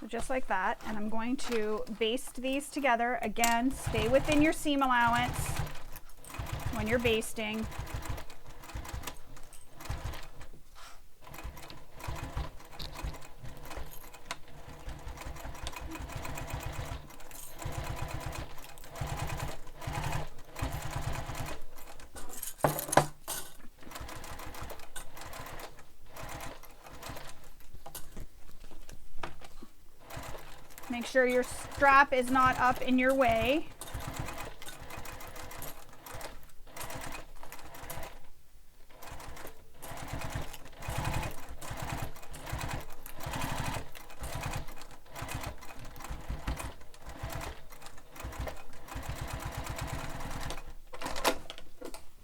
Just like that, and I'm going to baste these together. Again, stay within your seam allowance when you're basting. Make sure your strap is not up in your way.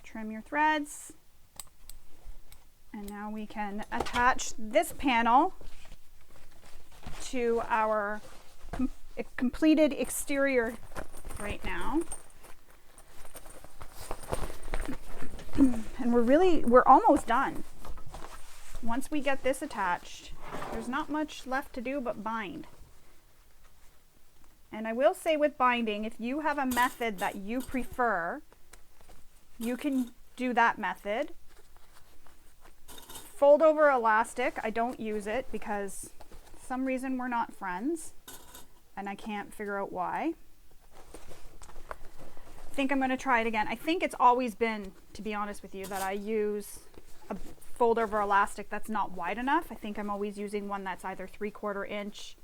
Trim your threads. And now we can attach this panel to our completed exterior right now. And we're almost done. Once we get this attached, there's not much left to do but bind. And I will say with binding, if you have a method that you prefer, you can do that method. Fold over elastic, I don't use it because for some reason we're not friends and I can't figure out why. I think I'm going to try it again. I think it's always been, to be honest with you, that I use a fold over elastic that's not wide enough. I think I'm always using one that's either 3/4 inch,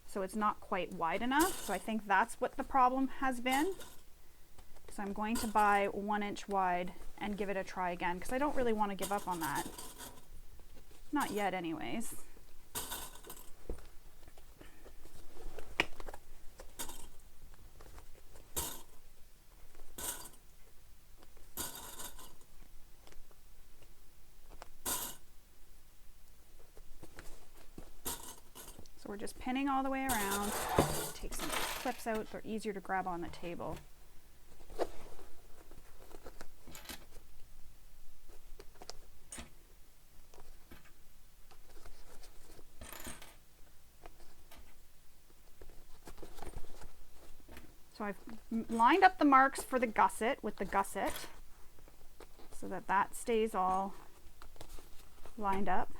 so it's not quite wide enough. So I think that's what the problem has been. So I'm going to buy 1 inch wide and give it a try again because I don't really want to give up on that. Not yet anyways. So we're just pinning all the way around. Take some clips out, they're easier to grab on the table. So I've lined up the marks for the gusset with the gusset so that that stays all lined up.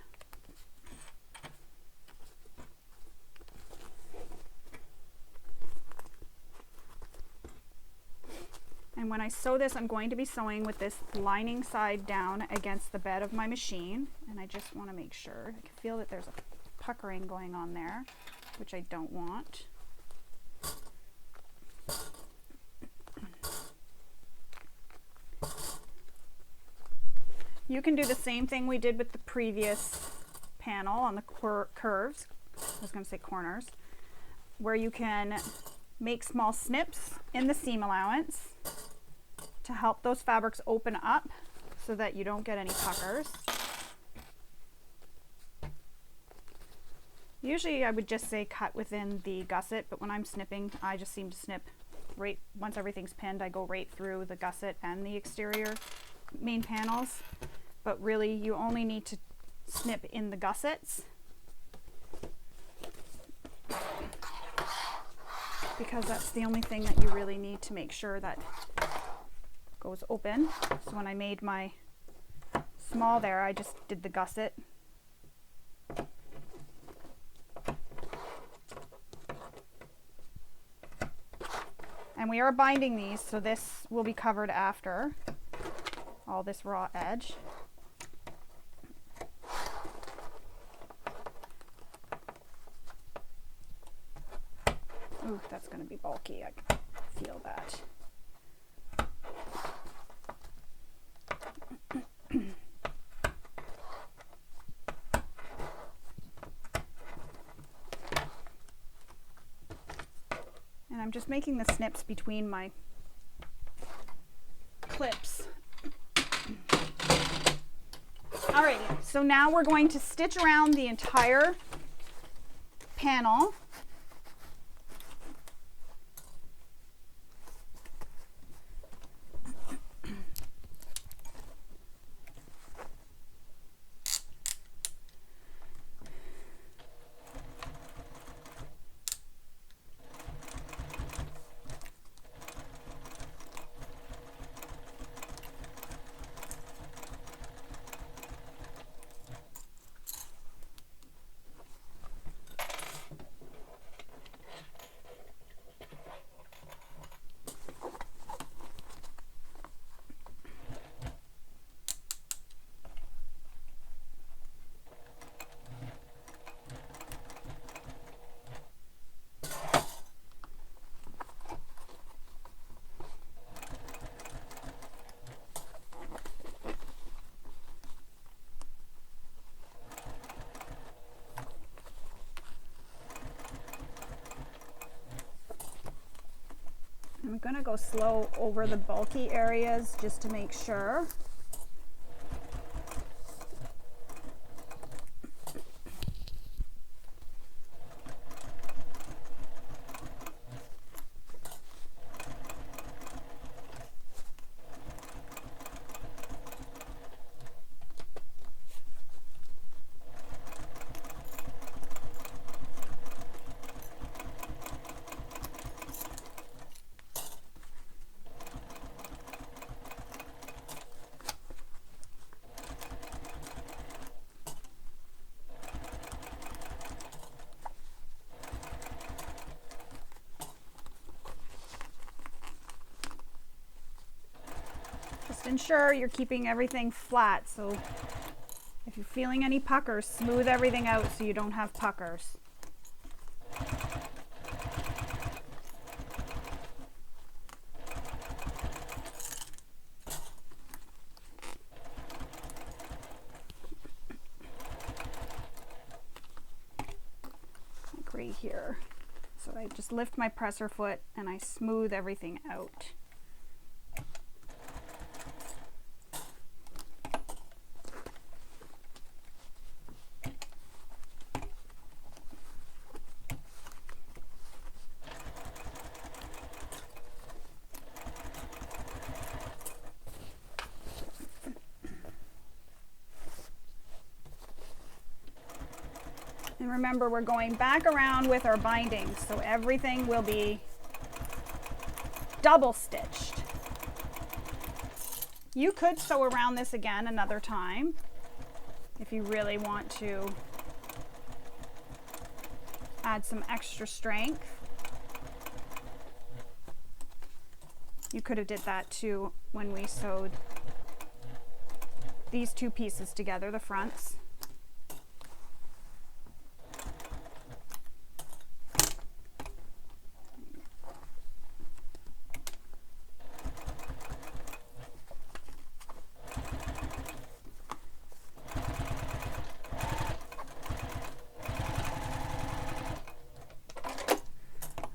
And when I sew this, I'm going to be sewing with this lining side down against the bed of my machine. And I just want to make sure. I can feel that there's a puckering going on there, which I don't want. You can do the same thing we did with the previous panel on the curves. I was going to say corners, where you can make small snips in the seam allowance to help those fabrics open up so that you don't get any puckers. Usually I would just say cut within the gusset, but when I'm snipping, I just seem to snip right, once everything's pinned, I go right through the gusset and the exterior main panels. But really, you only need to snip in the gussets because that's the only thing that you really need to make sure that goes open. So when I made my small there, I just did the gusset. And we are binding these, so this will be covered after all this raw edge. Ooh, that's going to be bulky. I can feel that. And I'm just making the snips between my clips. Alrighty, so now we're going to stitch around the entire panel. going to go slow over the bulky areas just to make sure. Just ensure you're keeping everything flat, so if you're feeling any puckers, smooth everything out so you don't have puckers. Like right here. So I just lift my presser foot and I smooth everything out. And remember, we're going back around with our bindings, so everything will be double stitched. You could sew around this again another time if you really want to add some extra strength. You could have did that too when we sewed these two pieces together, the fronts.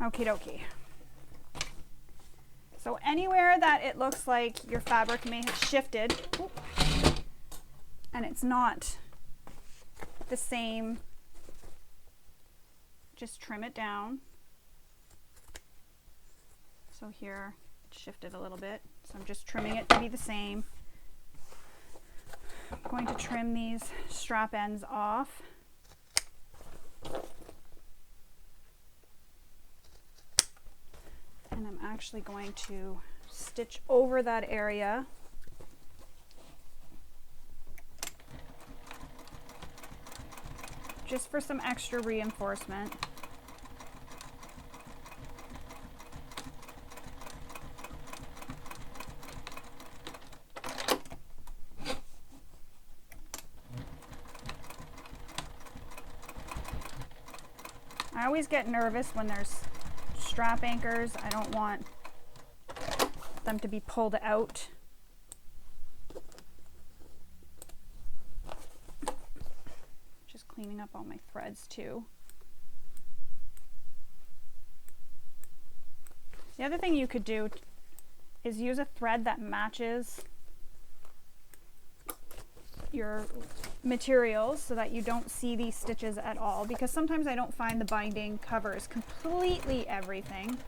Okie dokie. So anywhere that it looks like your fabric may have shifted, and it's not the same, just trim it down. So here it shifted a little bit, so I'm just trimming it to be the same. I'm going to trim these strap ends off. And I'm actually going to stitch over that area. Just for some extra reinforcement. I always get nervous when there's strap anchors. I don't want them to be pulled out. Just cleaning up all my threads too. The other thing you could do is use a thread that matches your materials so that you don't see these stitches at all, because sometimes I don't find the binding covers completely everything.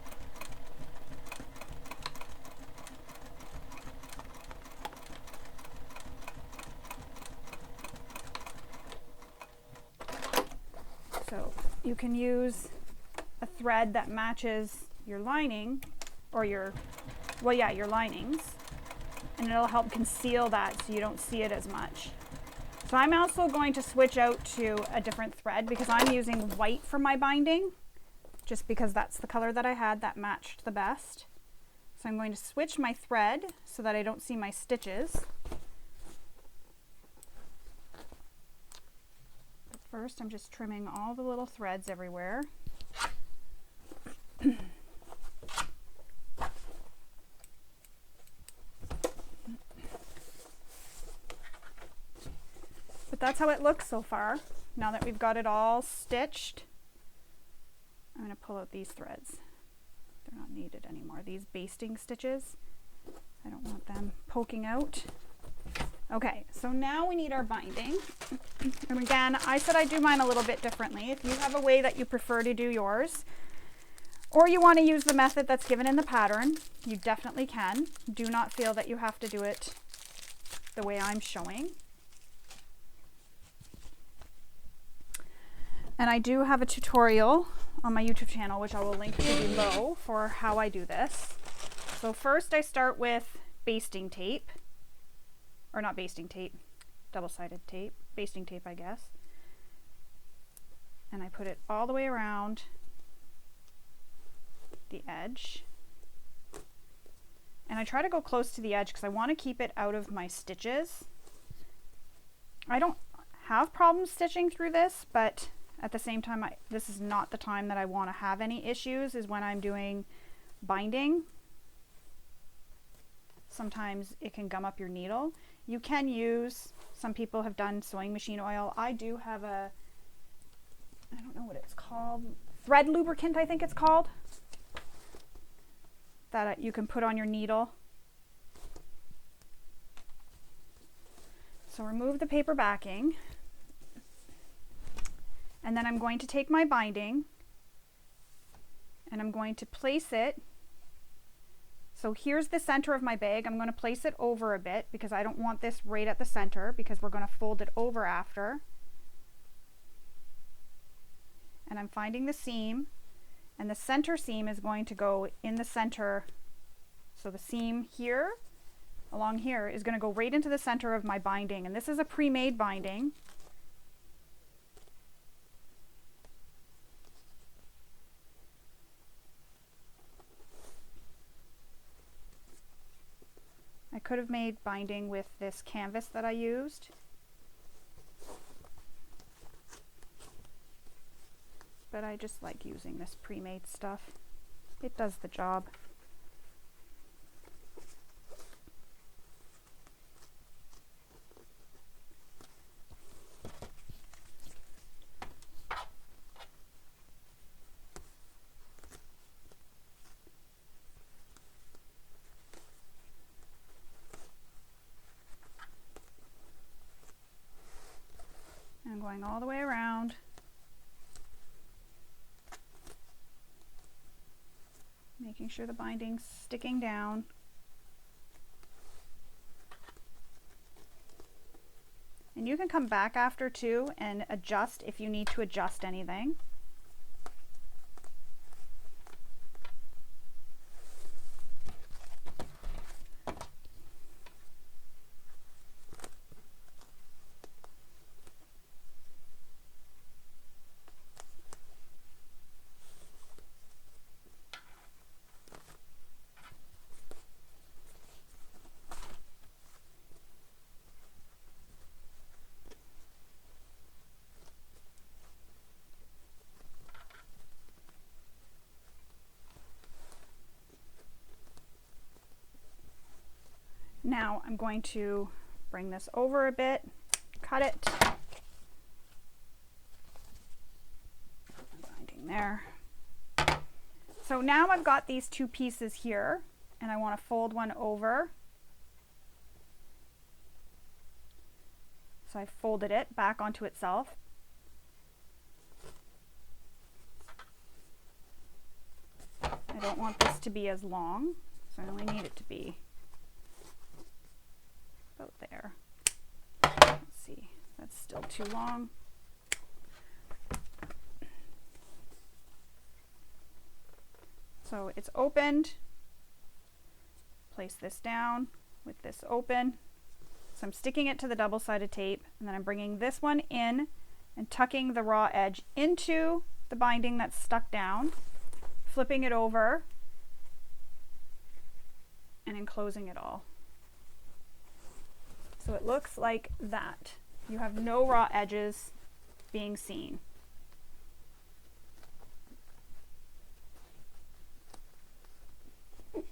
So you can use a thread that matches your lining or your linings, and it'll help conceal that so you don't see it as much. So I'm also going to switch out to a different thread because I'm using white for my binding, just because that's the color that I had that matched the best. So I'm going to switch my thread so that I don't see my stitches. But first I'm just trimming all the little threads everywhere. But that's how it looks so far. Now that we've got it all stitched, I'm going to pull out these threads. They're not need it anymore. These basting stitches, I don't want them poking out. Okay, so now we need our binding. And again, I said I do mine a little bit differently. If you have a way that you prefer to do yours, or you want to use the method that's given in the pattern, you definitely can. Do not feel that you have to do it the way I'm showing. And I do have a tutorial on my YouTube channel, which I will link to below, for how I do this. So first I start with basting tape, or not basting tape, double-sided tape, basting tape, I guess. And I put it all the way around the edge. And I try to go close to the edge because I want to keep it out of my stitches. I don't have problems stitching through this, but at the same time, this is not the time that I want to have any issues, is when I'm doing binding. Sometimes it can gum up your needle. You can use, some people have done sewing machine oil. I do have a, I don't know what it's called, thread lubricant I think it's called, that you can put on your needle. So remove the paper backing. And then I'm going to take my binding and I'm going to place it. So here's the center of my bag. I'm going to place it over a bit because I don't want this right at the center, because we're going to fold it over after. And I'm finding the seam, and the center seam is going to go in the center. So the seam here, along here, is going to go right into the center of my binding. And this is a pre-made binding. I could have made binding with this canvas that I used, but I just like using this pre-made stuff. It does the job. I'm going all the way around. Making sure the binding's sticking down. And you can come back after too and adjust if you need to adjust anything. Now I'm going to bring this over a bit, cut it, binding there. So now I've got these two pieces here, and I want to fold one over. So I folded it back onto itself. I don't want this to be as long, so I only need it to be about there. Let's see, that's still too long. So it's opened. Place this down with this open. So I'm sticking it to the double-sided tape, and then I'm bringing this one in and tucking the raw edge into the binding that's stuck down, flipping it over, and enclosing it all. So it looks like that. You have no raw edges being seen. And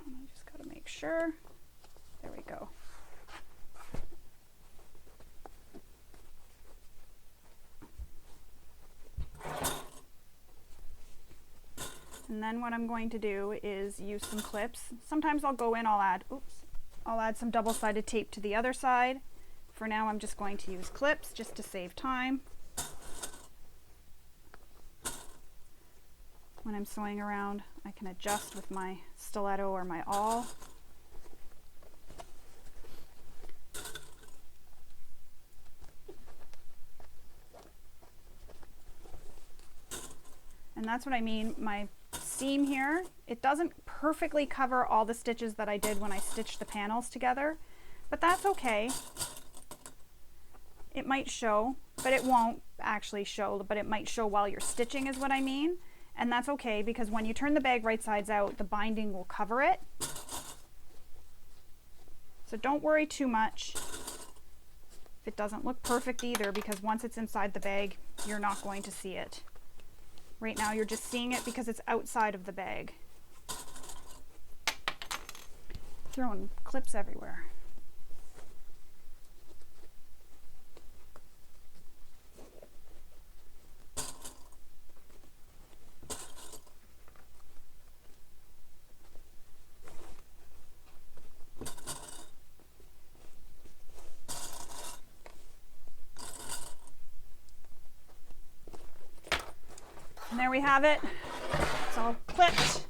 I just got to make sure. There we go. And then what I'm going to do is use some clips. Sometimes I'll go in, I'll add some double-sided tape to the other side. For now, I'm just going to use clips just to save time. When I'm sewing around, I can adjust with my stiletto or my awl. And that's what I mean, my seam here, it doesn't perfectly cover all the stitches that I did when I stitched the panels together, but that's okay. It might show, but it won't actually show, but it might show while you're stitching is what I mean. And that's okay, because when you turn the bag right sides out, the binding will cover it. So don't worry too much if it doesn't look perfect either, because once it's inside the bag, you're not going to see it. Right now you're just seeing it because it's outside of the bag. Throwing clips everywhere. And there we have it. It's all clipped.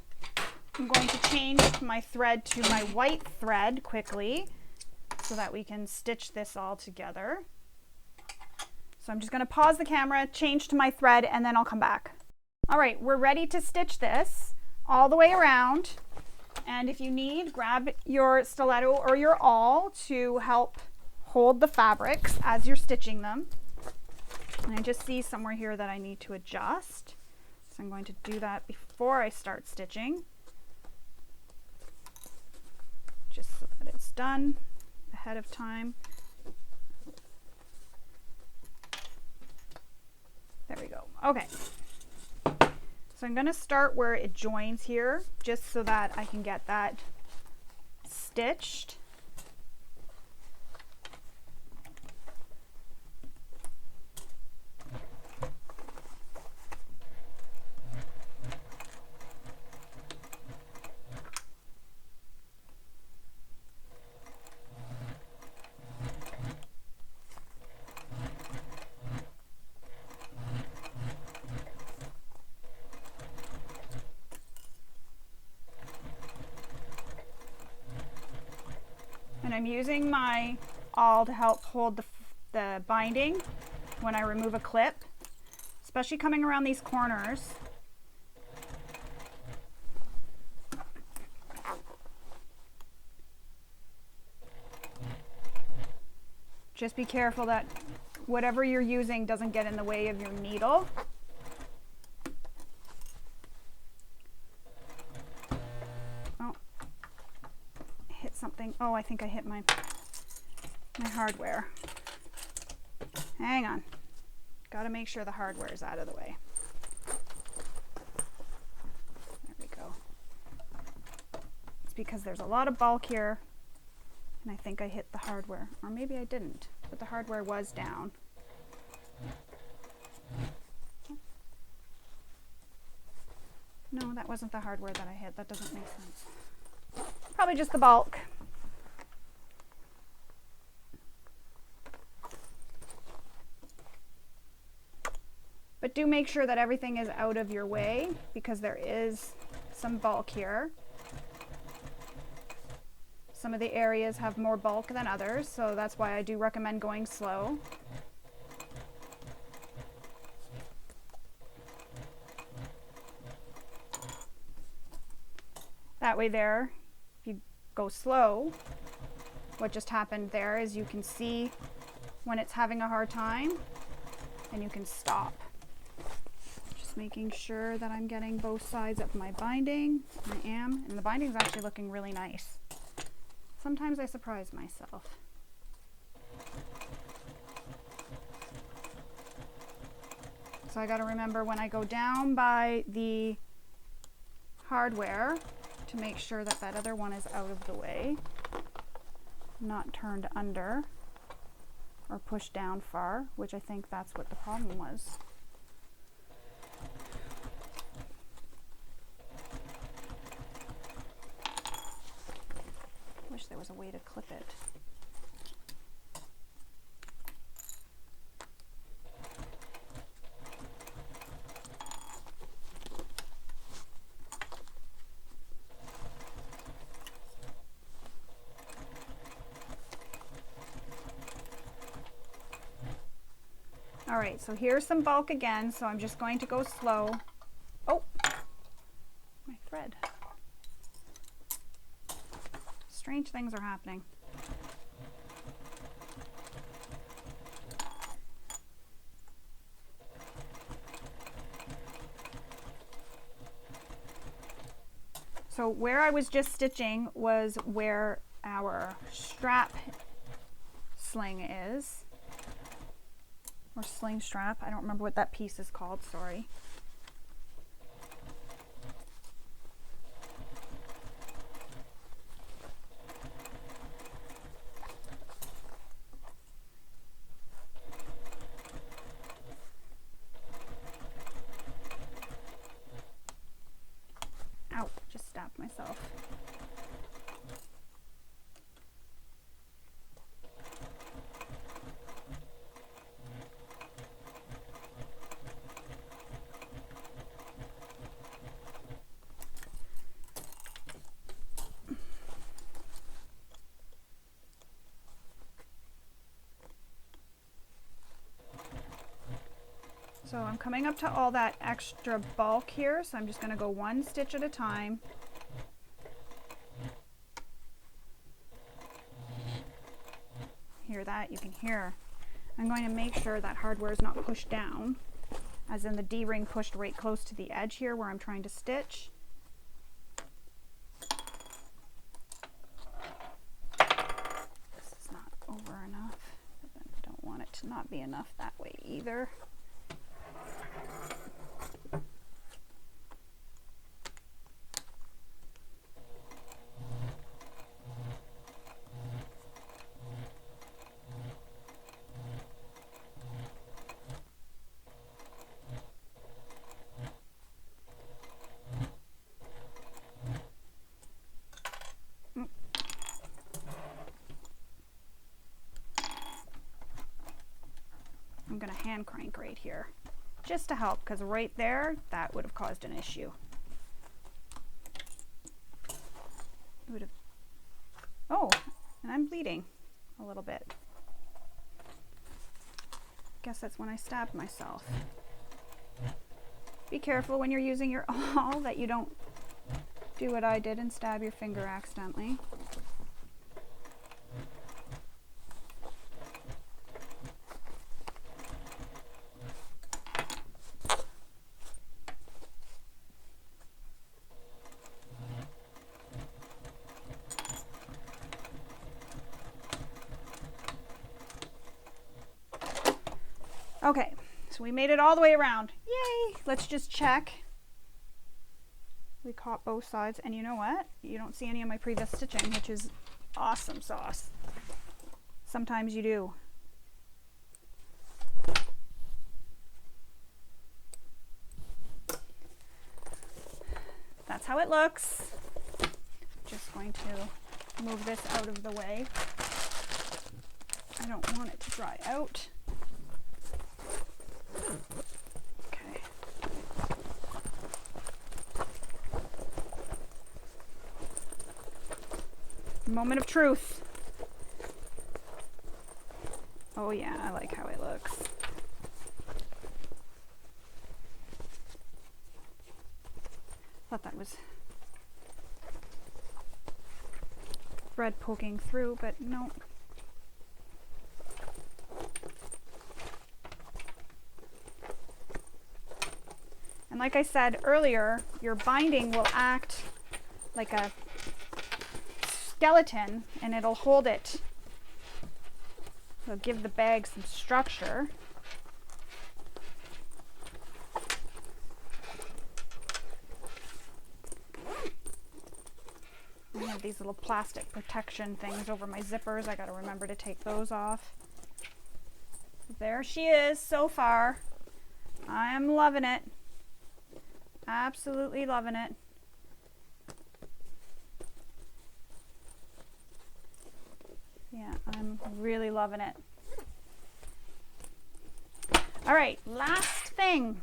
I'm going to change my thread to my white thread quickly so that we can stitch this all together. So I'm just going to pause the camera, change to my thread, and then I'll come back. All right, we're ready to stitch this all the way around. And if you need, grab your stiletto or your awl to help hold the fabrics as you're stitching them. And I just see somewhere here that I need to adjust. So I'm going to do that before I start stitching, just so that it's done ahead of time. There we go. Okay. So I'm going to start where it joins here, just so that I can get that stitched. And I'm using my awl to help hold the binding when I remove a clip, especially coming around these corners. Just be careful that whatever you're using doesn't get in the way of your needle. Something. Oh, I think I hit my hardware. Hang on. Got to make sure the hardware is out of the way. There we go. It's because there's a lot of bulk here, and I think I hit the hardware. Or maybe I didn't, but the hardware was down. No, that wasn't the hardware that I hit. That doesn't make sense. Probably just the bulk. But do make sure that everything is out of your way, because there is some bulk here. Some of the areas have more bulk than others, so that's why I do recommend going slow. That way there, if you go slow, what just happened there is you can see when it's having a hard time and you can stop. Just making sure that I'm getting both sides of my binding. I am, and the binding's actually looking really nice. Sometimes I surprise myself. So I got to remember when I go down by the hardware to make sure that that other one is out of the way, not turned under or pushed down far, which I think that's what the problem was. Wish there was a way to clip it. All right, so here's some bulk again, so I'm just going to go slow. Oh, my thread. Strange things are happening. So where I was just stitching was where our strap sling is. Or sling strap. I don't remember what that piece is called, sorry. Ow, just stabbed myself. So I'm coming up to all that extra bulk here, so I'm just going to go one stitch at a time. Hear that? You can hear. I'm going to make sure that hardware is not pushed down, as in the D-ring pushed right close to the edge here where I'm trying to stitch. This is not over enough, but then I don't want it to not be enough that way either. I'm going to hand crank right here just to help, because right there that would have caused an issue. It would have. Oh, and I'm bleeding a little bit. Guess that's when I stabbed myself. Be careful when you're using your awl that you don't do what I did and stab your finger accidentally. Okay, so we made it all the way around. Yay! Let's just check. We caught both sides, and you know what? You don't see any of my previous stitching, which is awesome sauce. Sometimes you do. That's how it looks. Just going to move this out of the way. I don't want it to dry out. Okay. Moment of truth. Oh yeah, I like how it looks. Thought that was thread poking through, but no. And like I said earlier, your binding will act like a skeleton, and it'll hold it. It'll give the bag some structure. I have these little plastic protection things over my zippers. I gotta remember to take those off. There she is so far. I'm loving it. Absolutely loving it. Yeah, I'm really loving it. All right, last thing.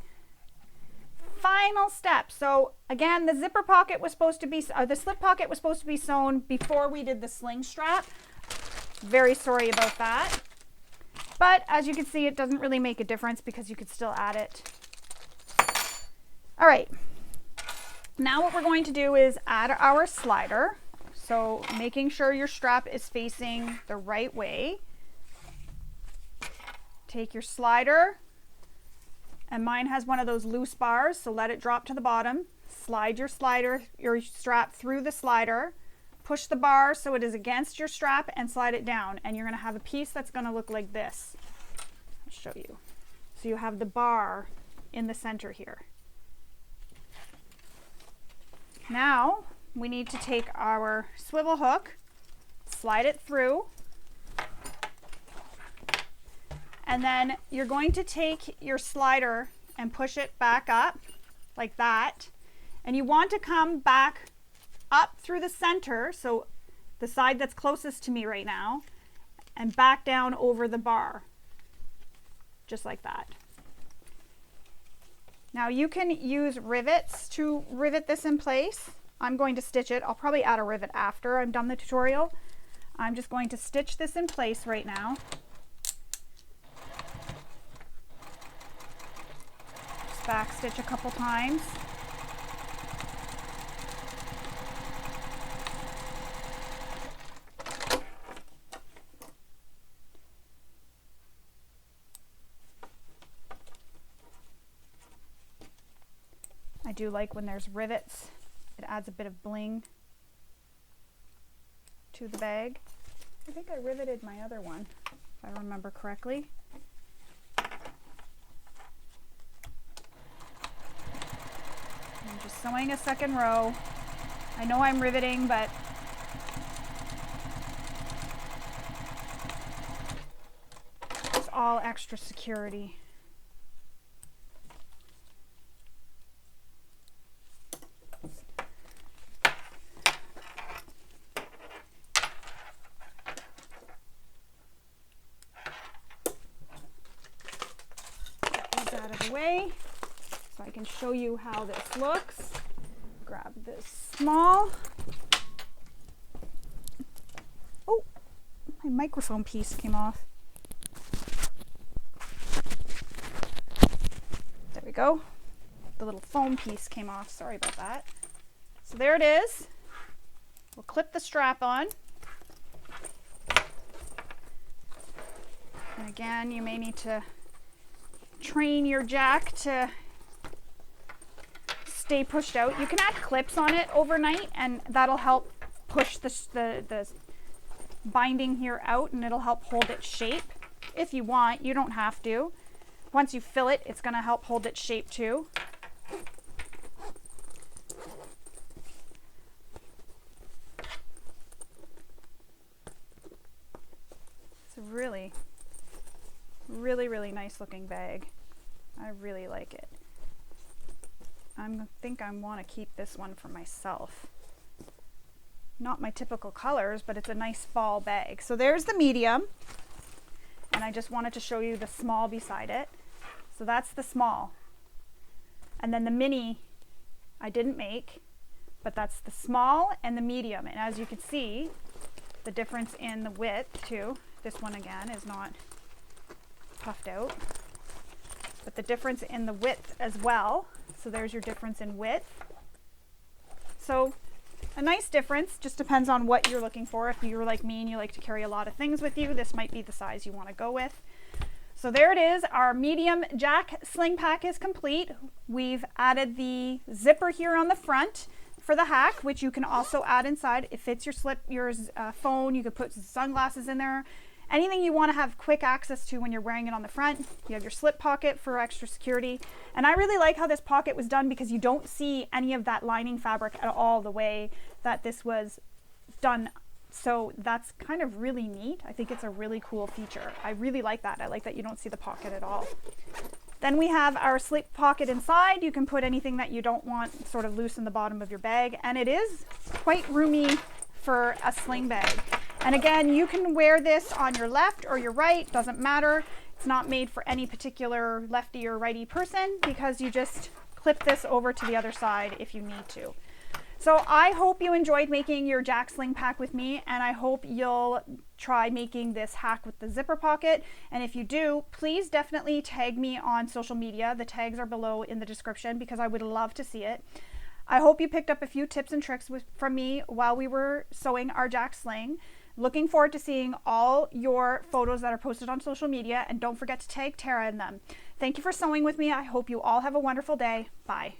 Final step. So again, the zipper pocket was supposed to be, the slip pocket was supposed to be sewn before we did the sling strap. Very sorry about that. But as you can see, it doesn't really make a difference because you could still add it. All right. Now what we're going to do is add our slider. So making sure your strap is facing the right way. Take your slider. And mine has one of those loose bars, so let it drop to the bottom. Slide your strap through the slider. Push the bar so it is against your strap and slide it down. And you're going to have a piece that's going to look like this. I'll show you. So you have the bar in the center here. Now we need to take our swivel hook, slide it through. And then you're going to take your slider and push it back up like that. And you want to come back up through the center, so the side that's closest to me right now, and back down over the bar, just like that. Now you can use rivets to rivet this in place. I'm going to stitch it. I'll probably add a rivet after I'm done the tutorial. I'm just going to stitch this in place right now. Back stitch a couple times. I do like when there's rivets. It adds a bit of bling to the bag. I think I riveted my other one, if I remember correctly. I'm just sewing a second row. I know I'm riveting, but it's all extra security. Get these out of the way. So I can show you how this looks. Grab this small. Oh, my microphone piece came off. There we go. The little foam piece came off. Sorry about that. So there it is. We'll clip the strap on. And again, you may need to train your jack to stay pushed out. You can add clips on it overnight and that'll help push the binding here out, and it'll help hold its shape. If you want, you don't have to. Once you fill it, it's going to help hold its shape too. It's a really, really nice looking bag. I really like it. I think I want to keep this one for myself. Not my typical colors, but it's a nice fall bag. So there's the medium, and I just wanted to show you the small beside it. So that's the small. And then the mini I didn't make, but that's the small and the medium. And as you can see, the difference in the width too. This one again is not puffed out, but the difference in the width as well. So there's your difference in width. So a nice difference, just depends on what you're looking for. If you're like me and you like to carry a lot of things with you, this might be the size you want to go with. So there it is, our medium Jack Sling Pack is complete. We've added the zipper here on the front for the hack, which you can also add inside. It fits your phone, you could put sunglasses in there. Anything you want to have quick access to when you're wearing it on the front. You have your slip pocket for extra security. And I really like how this pocket was done because you don't see any of that lining fabric at all the way that this was done. So that's kind of really neat. I think it's a really cool feature. I really like that. I like that you don't see the pocket at all. Then we have our slip pocket inside. You can put anything that you don't want sort of loose in the bottom of your bag. And it is quite roomy for a sling bag. And again, you can wear this on your left or your right, doesn't matter. It's not made for any particular lefty or righty person because you just clip this over to the other side if you need to. So I hope you enjoyed making your Jack Sling Pack with me, and I hope you'll try making this hack with the zipper pocket. And if you do, please definitely tag me on social media. The tags are below in the description because I would love to see it. I hope you picked up a few tips and tricks from me while we were sewing our Jack Sling. Looking forward to seeing all your photos that are posted on social media, and don't forget to tag Tara in them. Thank you for sewing with me. I hope you all have a wonderful day. Bye.